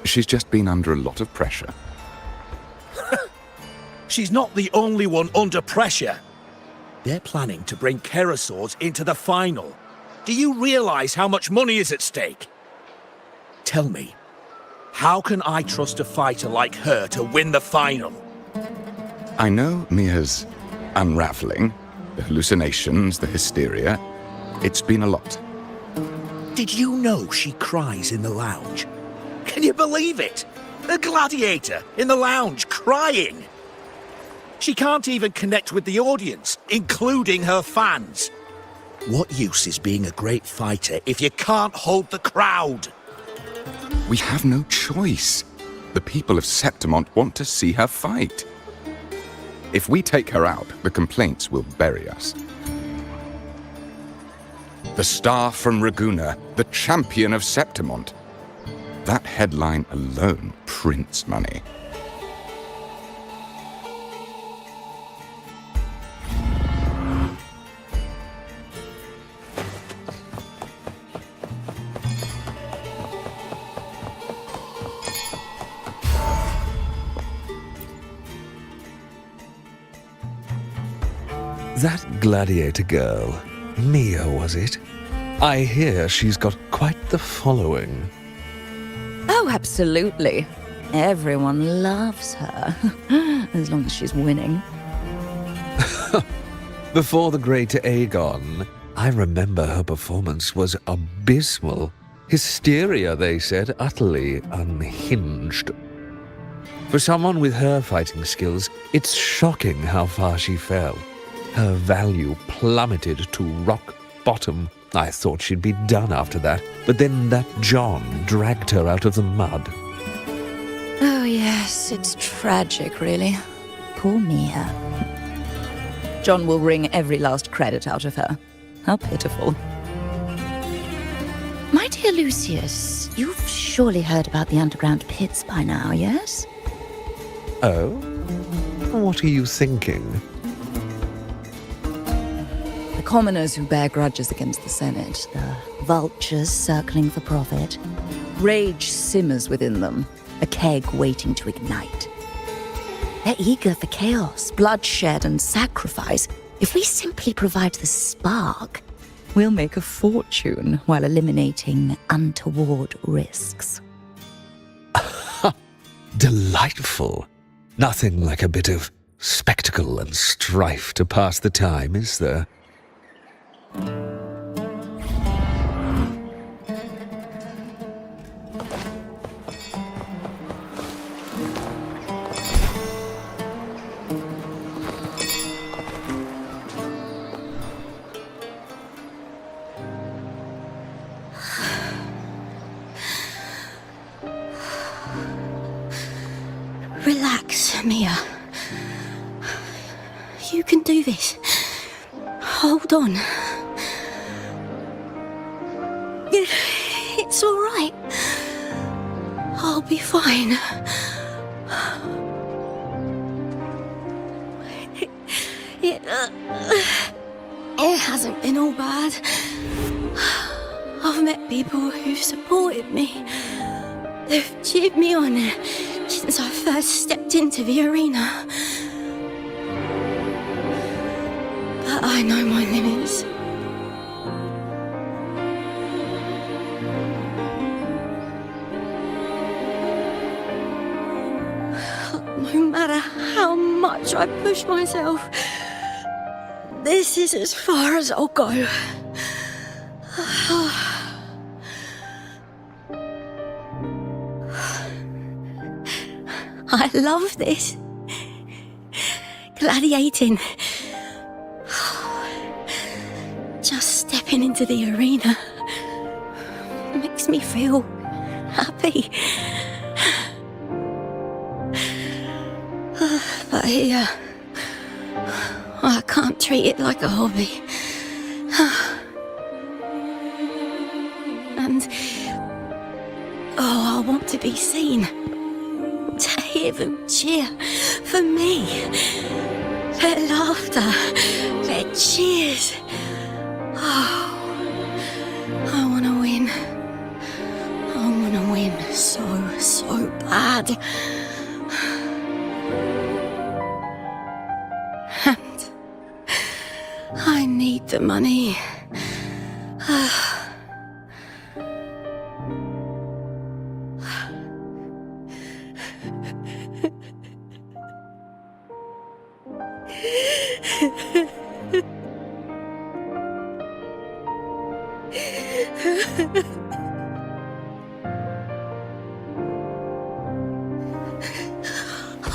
She's just been under a lot of pressure. She's not the only one under pressure. They're planning to bring Kerasaurs into the final. Do you realize how much money is at stake? Tell me, how can I trust a fighter like her to win the final? I know Mia's unraveling, the hallucinations, the hysteria. It's been a lot. Did you know she cries in the lounge? Can you believe it? A gladiator in the lounge crying. She can't even connect with the audience, including her fans. What use is being a great fighter if you can't hold the crowd? We have no choice. The people of Septimont want to see her fight. If we take her out, the complaints will bury us. The star from Raguna, the champion of Septimont. That headline alone prints money. That gladiator girl, Mia, was it? I hear she's got quite the following. Oh, absolutely. Everyone loves her, as long as she's winning. Before the great Aegon, I remember her performance was abysmal. Hysteria, they said, utterly unhinged. For someone with her fighting skills, it's shocking how far she fell. Her value plummeted to rock bottom. I thought she'd be done after that, but then that John dragged her out of the mud. Oh, yes, it's tragic, really. Poor Mia. John will wring every last credit out of her. How pitiful. My dear Lucius, you've surely heard about the underground pits by now, yes? Oh? What are you thinking? The commoners who bear grudges against the Senate, the vultures circling for profit. Rage simmers within them, a keg waiting to ignite. They're eager for chaos, bloodshed, and sacrifice. If we simply provide the spark, We'll make a fortune while eliminating untoward risks. Delightful. Nothing like a bit of spectacle and strife to pass the time, is there? Relax, Mia. You can do this. Hold on. It's all right. I'll be fine. It hasn't been all bad. I've met people who've supported me. They've cheered me on since I first stepped into the arena. But I know my limits. No matter how much I push myself, this is as far as I'll go. I love this. Gladiating. Just stepping into the arena makes me feel happy. But here, I can't treat it like a hobby. And, I want to be seen. To hear them cheer for me. Their laughter, their cheers. Oh, I want to win. I want to win so bad. And I need the money.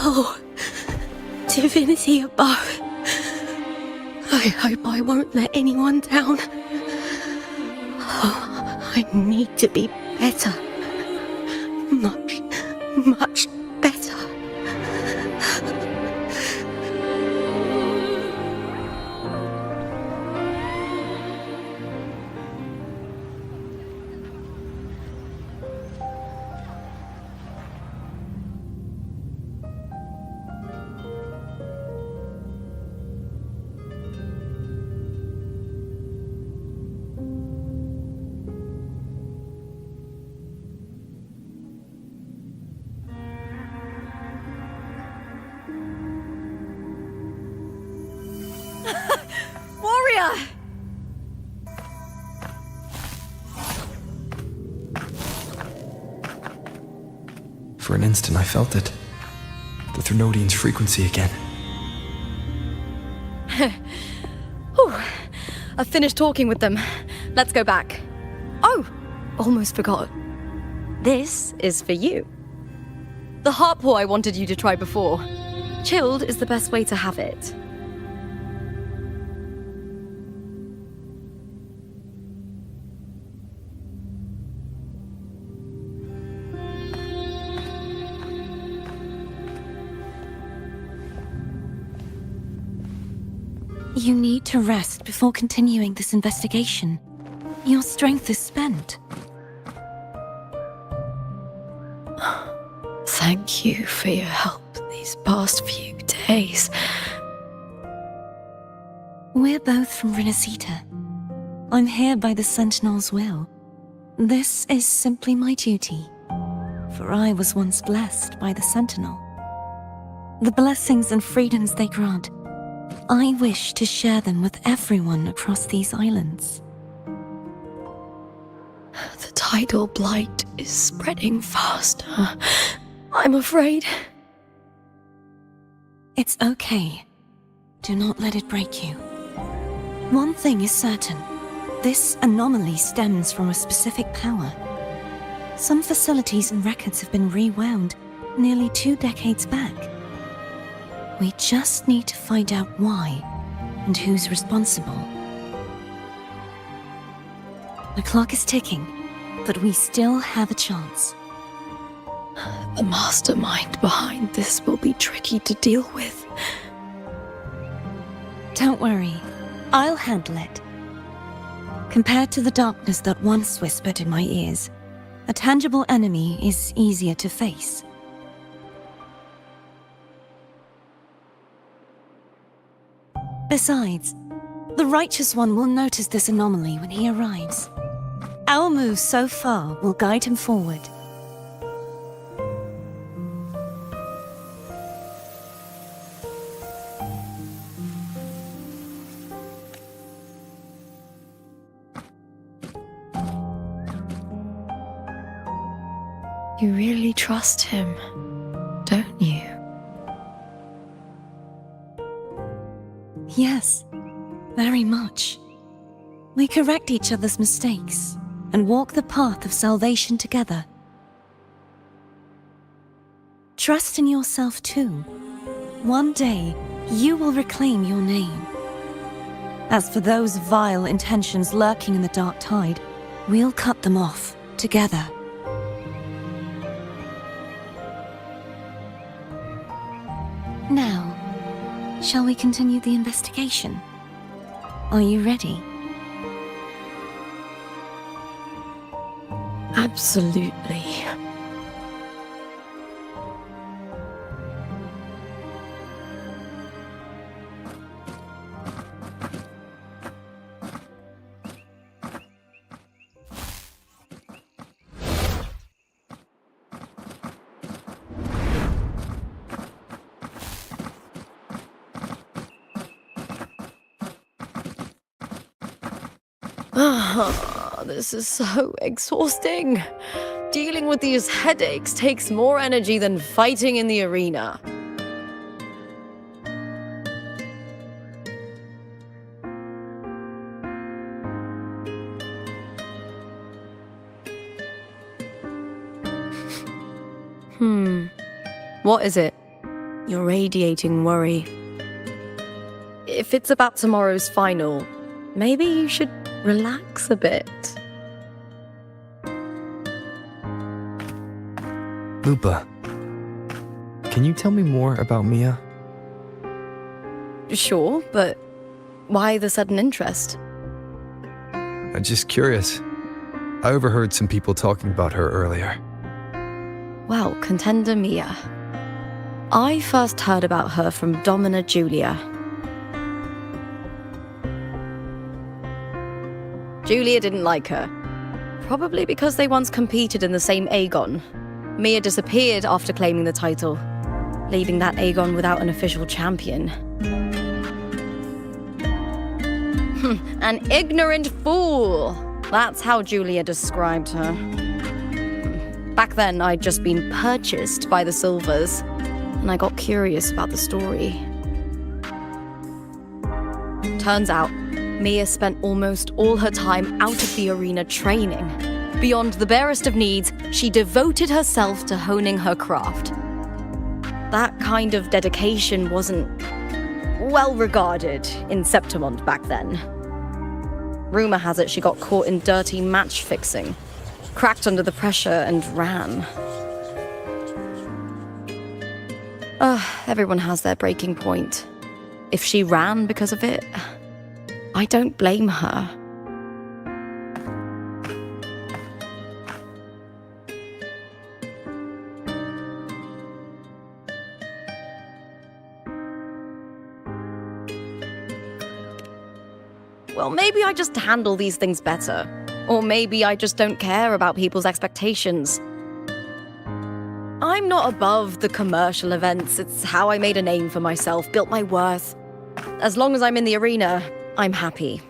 Oh, divinity above. I hope I won't let anyone down. Oh, I need to be better. Much better. Warrior! For an instant, I felt it. The Thrunodian's frequency again. Whew. I've finished talking with them. Let's go back. Oh, almost forgot. This is for you. The heart pour I wanted you to try before. Chilled is the best way to have it. You need to rest before continuing this investigation. Your strength is spent. Thank you for your help these past few days. We're both from Renacita. I'm here by the Sentinel's will. This is simply my duty, for I was once blessed by the Sentinel. The blessings and freedoms they grant, I wish to share them with everyone across these islands. tidal blight is spreading faster. I'm afraid. It's okay. Do not let it break you. One thing is certain. This anomaly stems from a specific power. Some facilities and records have been rewound nearly 2 decades back. We just need to find out why and who's responsible. The clock is ticking, but we still have a chance. The mastermind behind this will be tricky to deal with. Don't worry, I'll handle it. Compared to the darkness that once whispered in my ears, a tangible enemy is easier to face. Besides, the Righteous One will notice this anomaly when he arrives. Our moves so far will guide him forward. You really trust him, don't you? Yes, very much. We correct each other's mistakes and walk the path of salvation together. Trust in yourself too. One day, you will reclaim your name. As for those vile intentions lurking in the dark tide, we'll cut them off together. Now, shall we continue the investigation? Are you ready? Absolutely. This is so exhausting. Dealing with these headaches takes more energy than fighting in the arena. What is it? You're radiating worry. If it's about tomorrow's final, maybe you should relax a bit. Lupa, can you tell me more about Mia? Sure, but why the sudden interest? I'm just curious. I overheard some people talking about her earlier. Well, contender Mia. I first heard about her from Domina Julia. Julia didn't like her. Probably because they once competed in the same Aegon. Mia disappeared after claiming the title, leaving that Aegon without an official champion. An ignorant fool! That's how Julia described her. Back then, I'd just been purchased by the Silvers, and I got curious about the story. Turns out, Mia spent almost all her time out of the arena training. Beyond the barest of needs, she devoted herself to honing her craft. That kind of dedication wasn't well regarded in Septimont back then. Rumor has it she got caught in dirty match fixing, cracked under the pressure and ran. Everyone has their breaking point. If she ran because of it, I don't blame her. Well, maybe I just handle these things better. Or maybe I just don't care about people's expectations. I'm not above the commercial events. It's how I made a name for myself, built my worth. As long as I'm in the arena, I'm happy.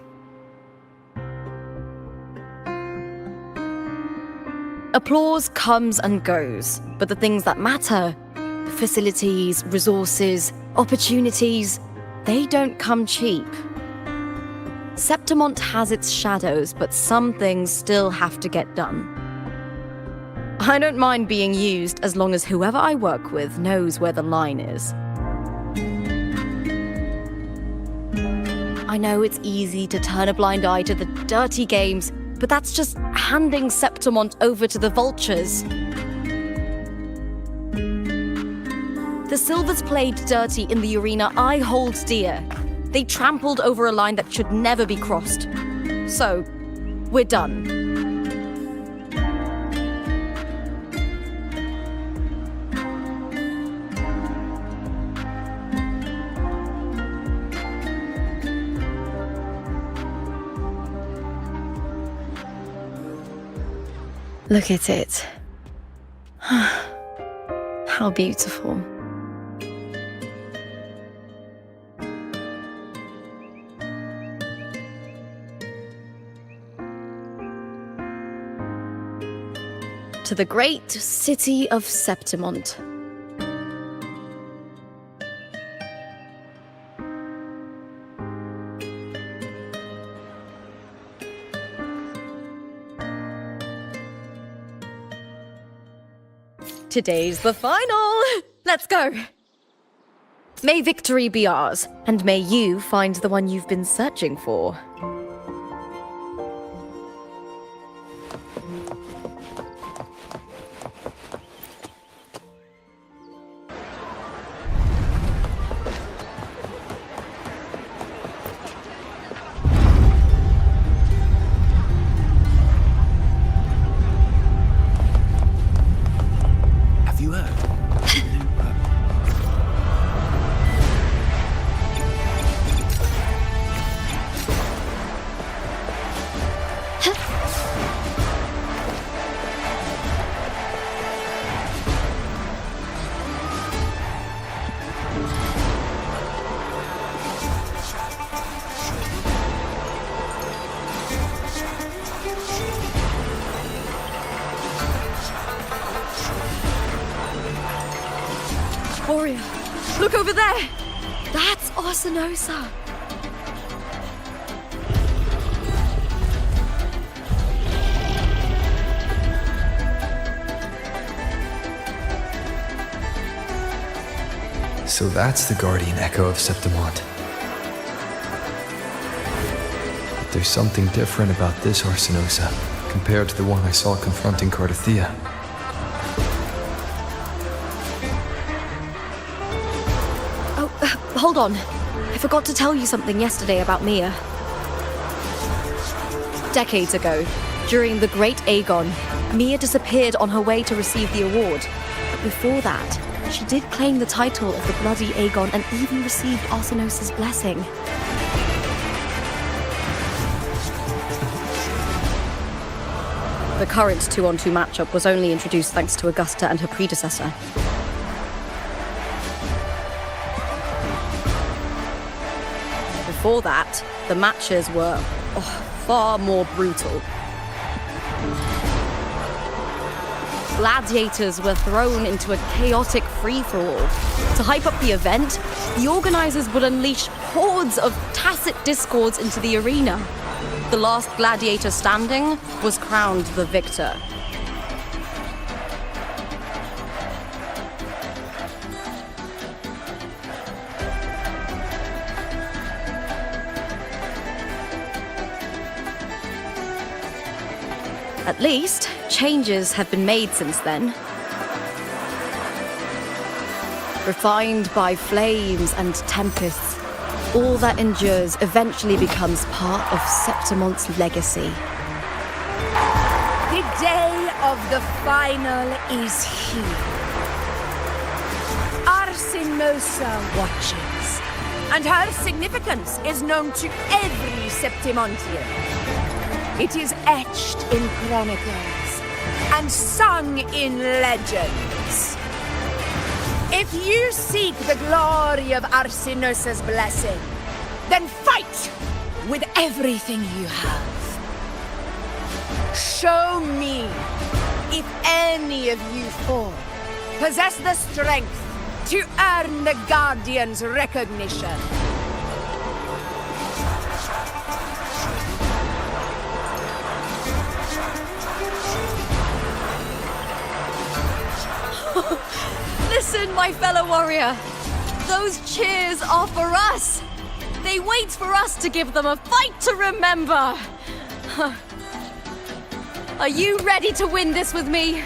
Applause comes and goes, but the things that matter, facilities, resources, opportunities, they don't come cheap. Septimont has its shadows, but some things still have to get done. I don't mind being used as long as whoever I work with knows where the line is. I know it's easy to turn a blind eye to the dirty games, but that's just handing Septimont over to the vultures. The Silvers played dirty in the arena I hold dear. They trampled over a line that should never be crossed. So, we're done. Look at it. How beautiful. To the great city of Septimont. Today's the final! Let's go! May victory be ours, and may you find the one you've been searching for. Warrior, look over there! That's Arsinosa! So that's the guardian echo of Septimont. But there's something different about this Arsinosa compared to the one I saw confronting Cardathea. Hold on. I forgot to tell you something yesterday about Mia. Decades ago, during the Great Aegon, Mia disappeared on her way to receive the award. But before that, she did claim the title of the Bloody Aegon and even received Arsinosa's blessing. The current 2-on-2 matchup was only introduced thanks to Augusta and her predecessor. Before that, the matches were far more brutal. Gladiators were thrown into a chaotic free-for-all. To hype up the event, the organizers would unleash hordes of tacit discords into the arena. The last gladiator standing was crowned the victor. At least, changes have been made since then. Refined by flames and tempests, all that endures eventually becomes part of Septimont's legacy. The day of the final is here. Arsinosa watches, and her significance is known to every Septimontian. It is etched in chronicles and sung in legends. If you seek the glory of Arsinosa's blessing, then fight with everything you have. Show me if any of you four possess the strength to earn the Guardian's recognition. Listen, my fellow warrior. Those cheers are for us. They wait for us to give them a fight to remember. Are you ready to win this with me?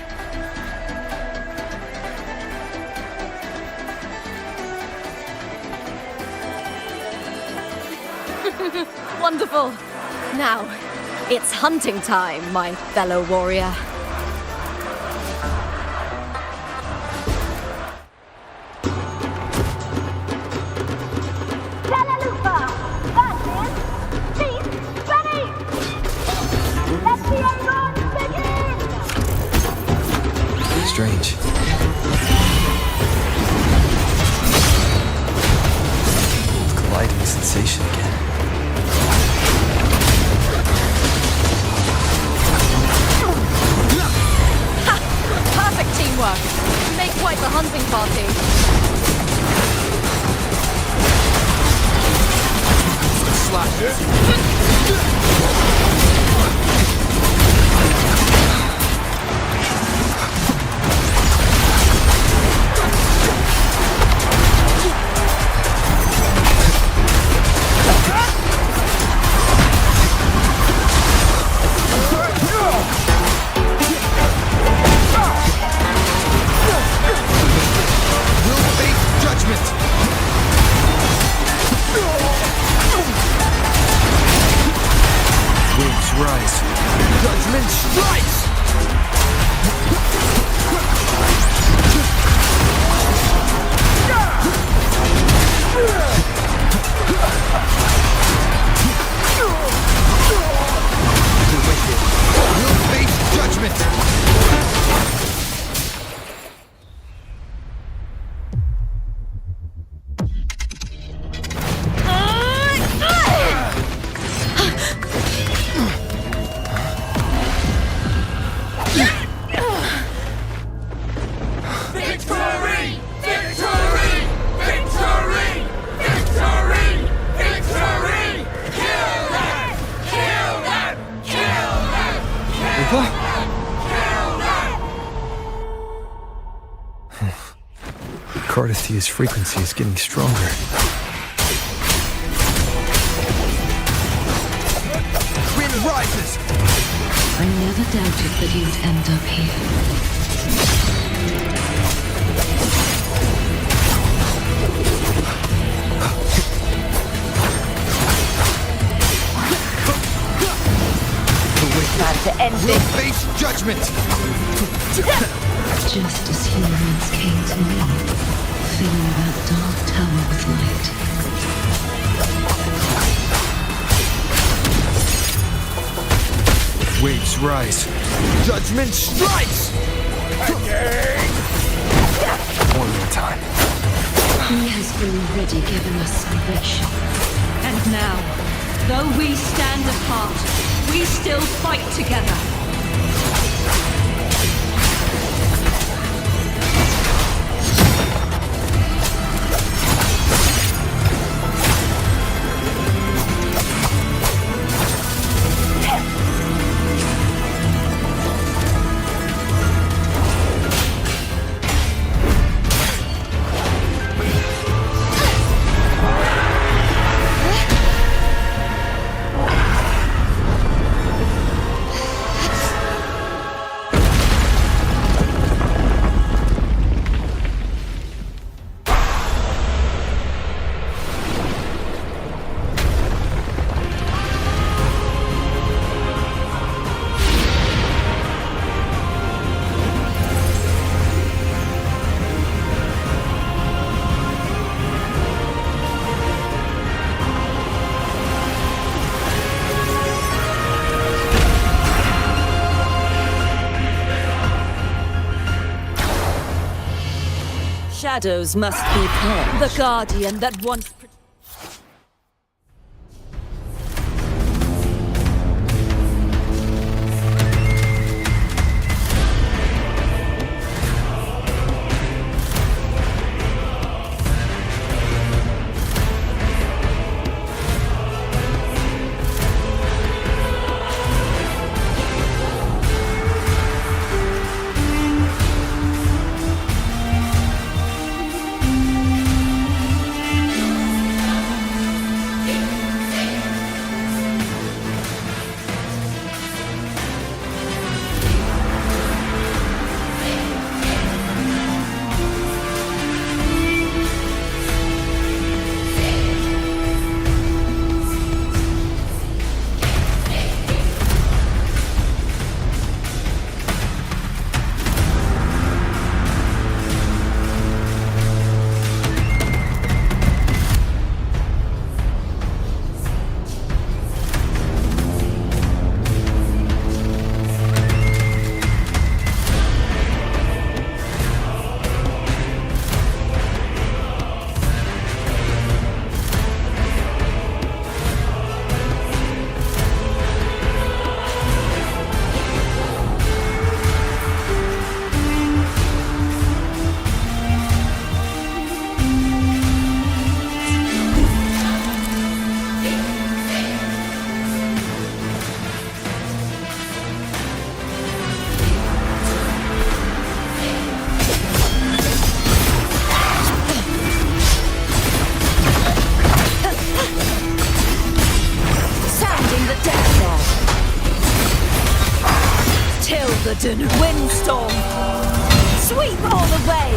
Wonderful. Now, it's hunting time, my fellow warrior. Strange. Colliding sensation again. Ha! Perfect teamwork. We make quite the hunting party. Rise. Judgment strikes! The wicked will face judgment! Cardithia's frequency is getting stronger. Wind rises! I never doubted that you'd end up here. Time to end this. We'll face judgment! Just as humans came to me, filling that dark tower with light. Waves rise. Judgment strikes! One more time. He has already given us salvation. And now, though we stand apart, we still fight together. Shadows must be purged. The Guardian that once... Windstorm! Sweep all the way!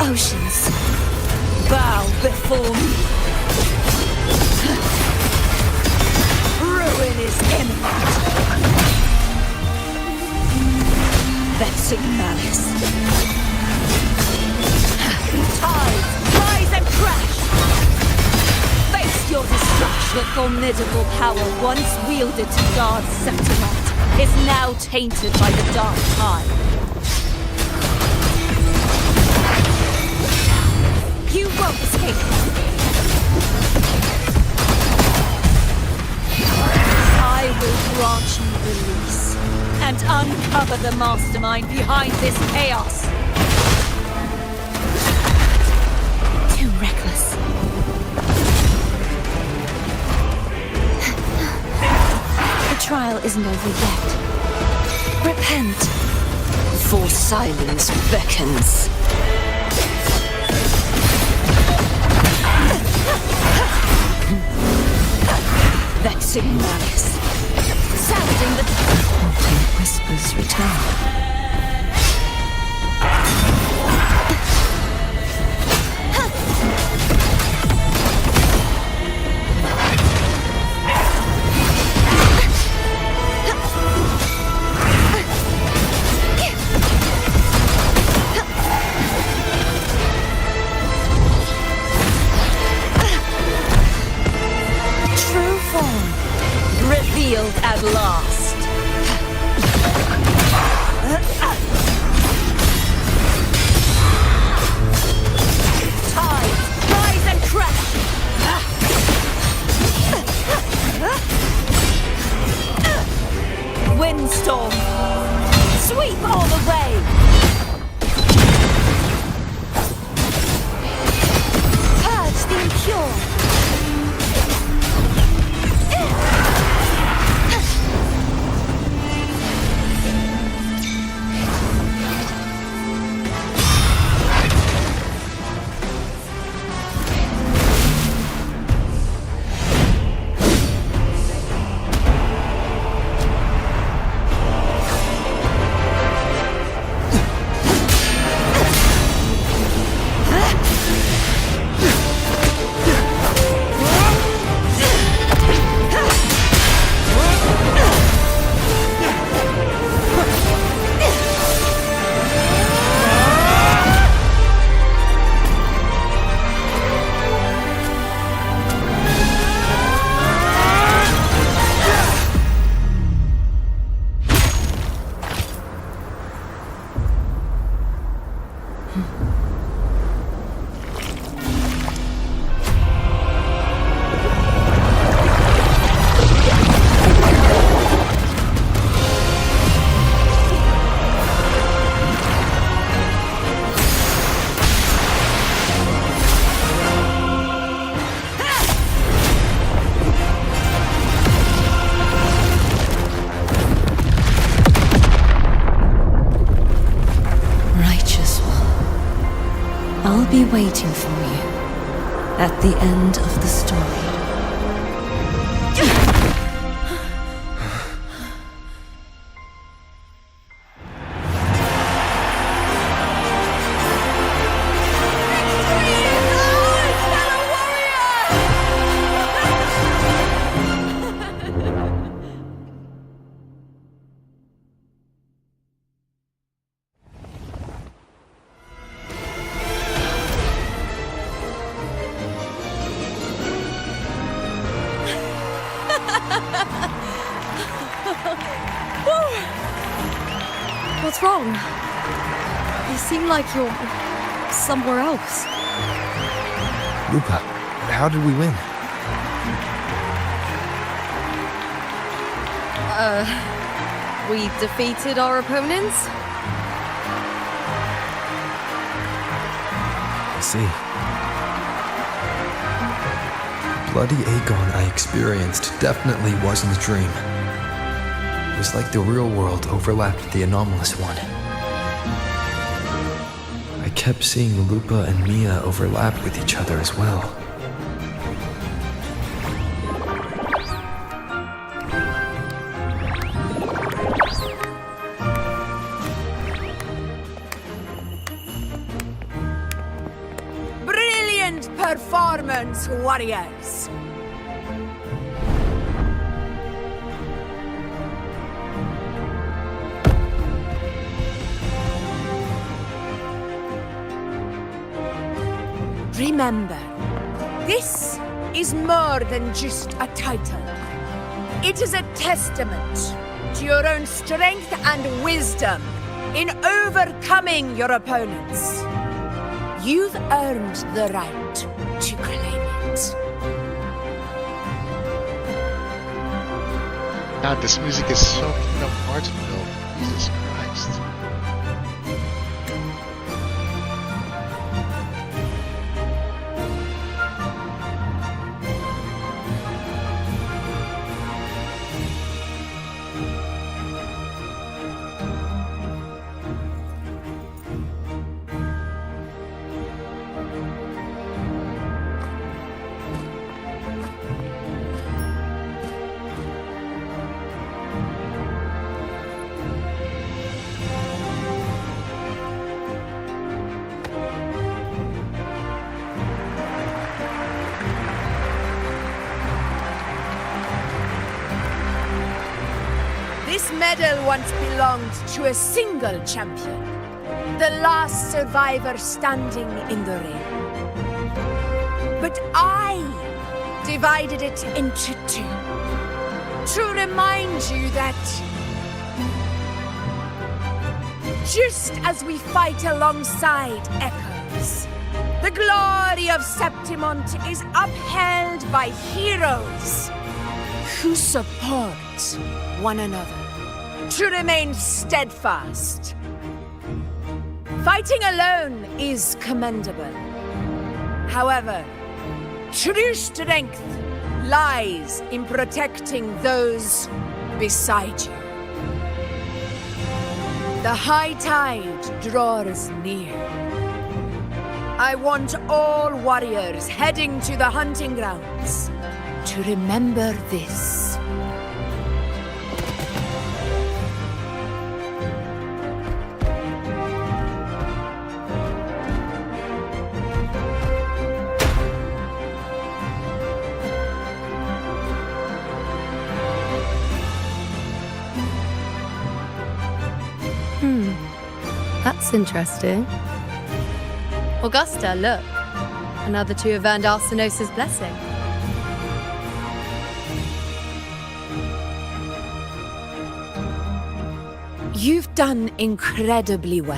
Oceans, Bow before me. Ruin is imminent. Vexing malice. Tides, rise and crash! Face your destruction. The formidable power once wielded to guard Septimonte is now tainted by the dark tide. You won't escape. I will grant you release and uncover the mastermind behind this chaos. too reckless. The trial isn't over yet. Repent. For silence beckons. Vexing malice. Sounding the Haunting whispers return. revealed at last. Tides, rise and crash! Windstorm, sweep all the way! Purge the impure! I'll be waiting for you at the end of the story. What's wrong? You seem like you're somewhere else. Lupa, how did we win? We defeated our opponents? I see. bloody Aegon I experienced definitely wasn't a dream. It was like the real world overlapped with the anomalous one. I kept seeing Lupa and Mia overlap with each other as well. Brilliant performance, warriors! Remember, this is more than just a title. It is a testament to your own strength and wisdom in overcoming your opponents. You've earned the right to claim it. God, this music is so Kingdom Hearts built. Jesus Christ. This medal once belonged to a single champion, the last survivor standing in the ring. But I divided it into two, to remind you that just as we fight alongside echoes, the glory of Septimont is upheld by heroes who support one another, to remain steadfast. Fighting alone is commendable. However, true strength lies in protecting those beside you. The high tide draws near. I want all warriors heading to the hunting grounds to remember this. That's interesting. Augusta, look. Another two have earned Arsenos's blessing. You've done incredibly well.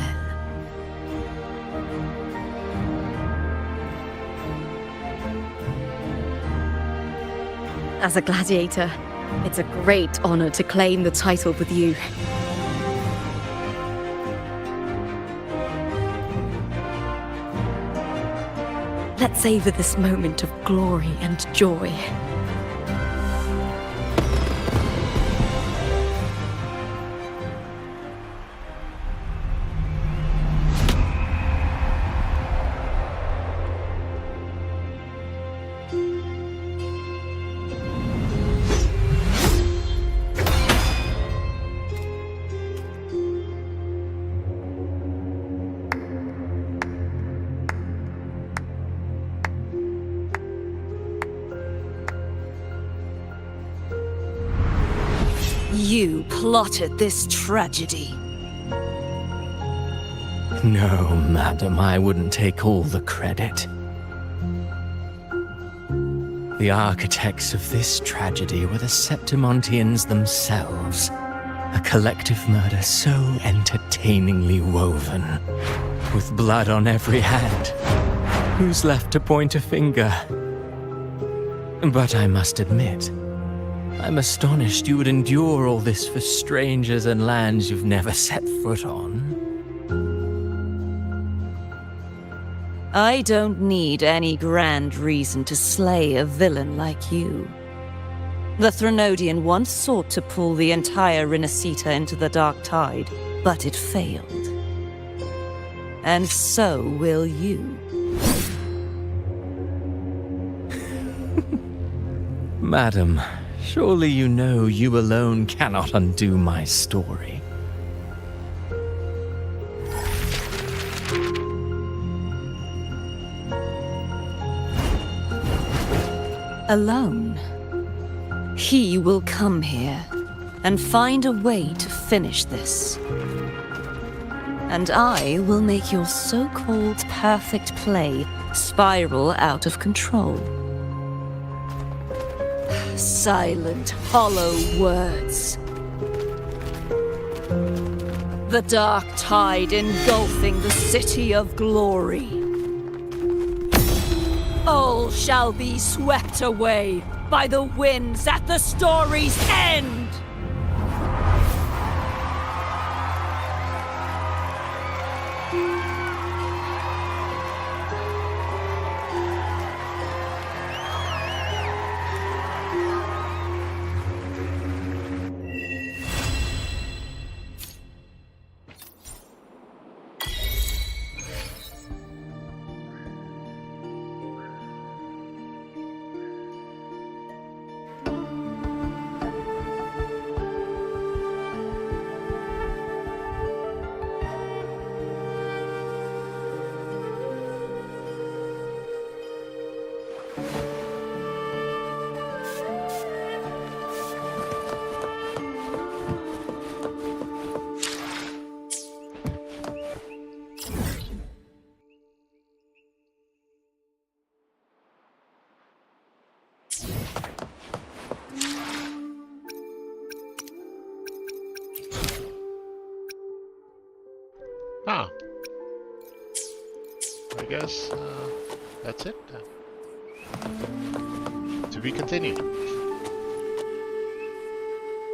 As a gladiator, it's a great honor to claim the title with you. Let's savor this moment of glory and joy. You plotted this tragedy. No, madam, I wouldn't take all the credit. The architects of this tragedy were the Septimontians themselves. A collective murder so entertainingly woven, with blood on every hand. Who's left to point a finger? But I must admit, I'm astonished you would endure all this for strangers and lands you've never set foot on. I don't need any grand reason to slay a villain like you. The Threnodian once sought to pull the entire Rinascita into the Dark Tide, but it failed. And so will you. Madam, surely you know you alone cannot undo my story. Alone. He will come here and find a way to finish this. And I will make your so-called perfect play spiral out of control. Silent, hollow words. The dark tide engulfing the city of glory. All shall be swept away by the winds at the story's end! Ah. I guess that's it. To be continued.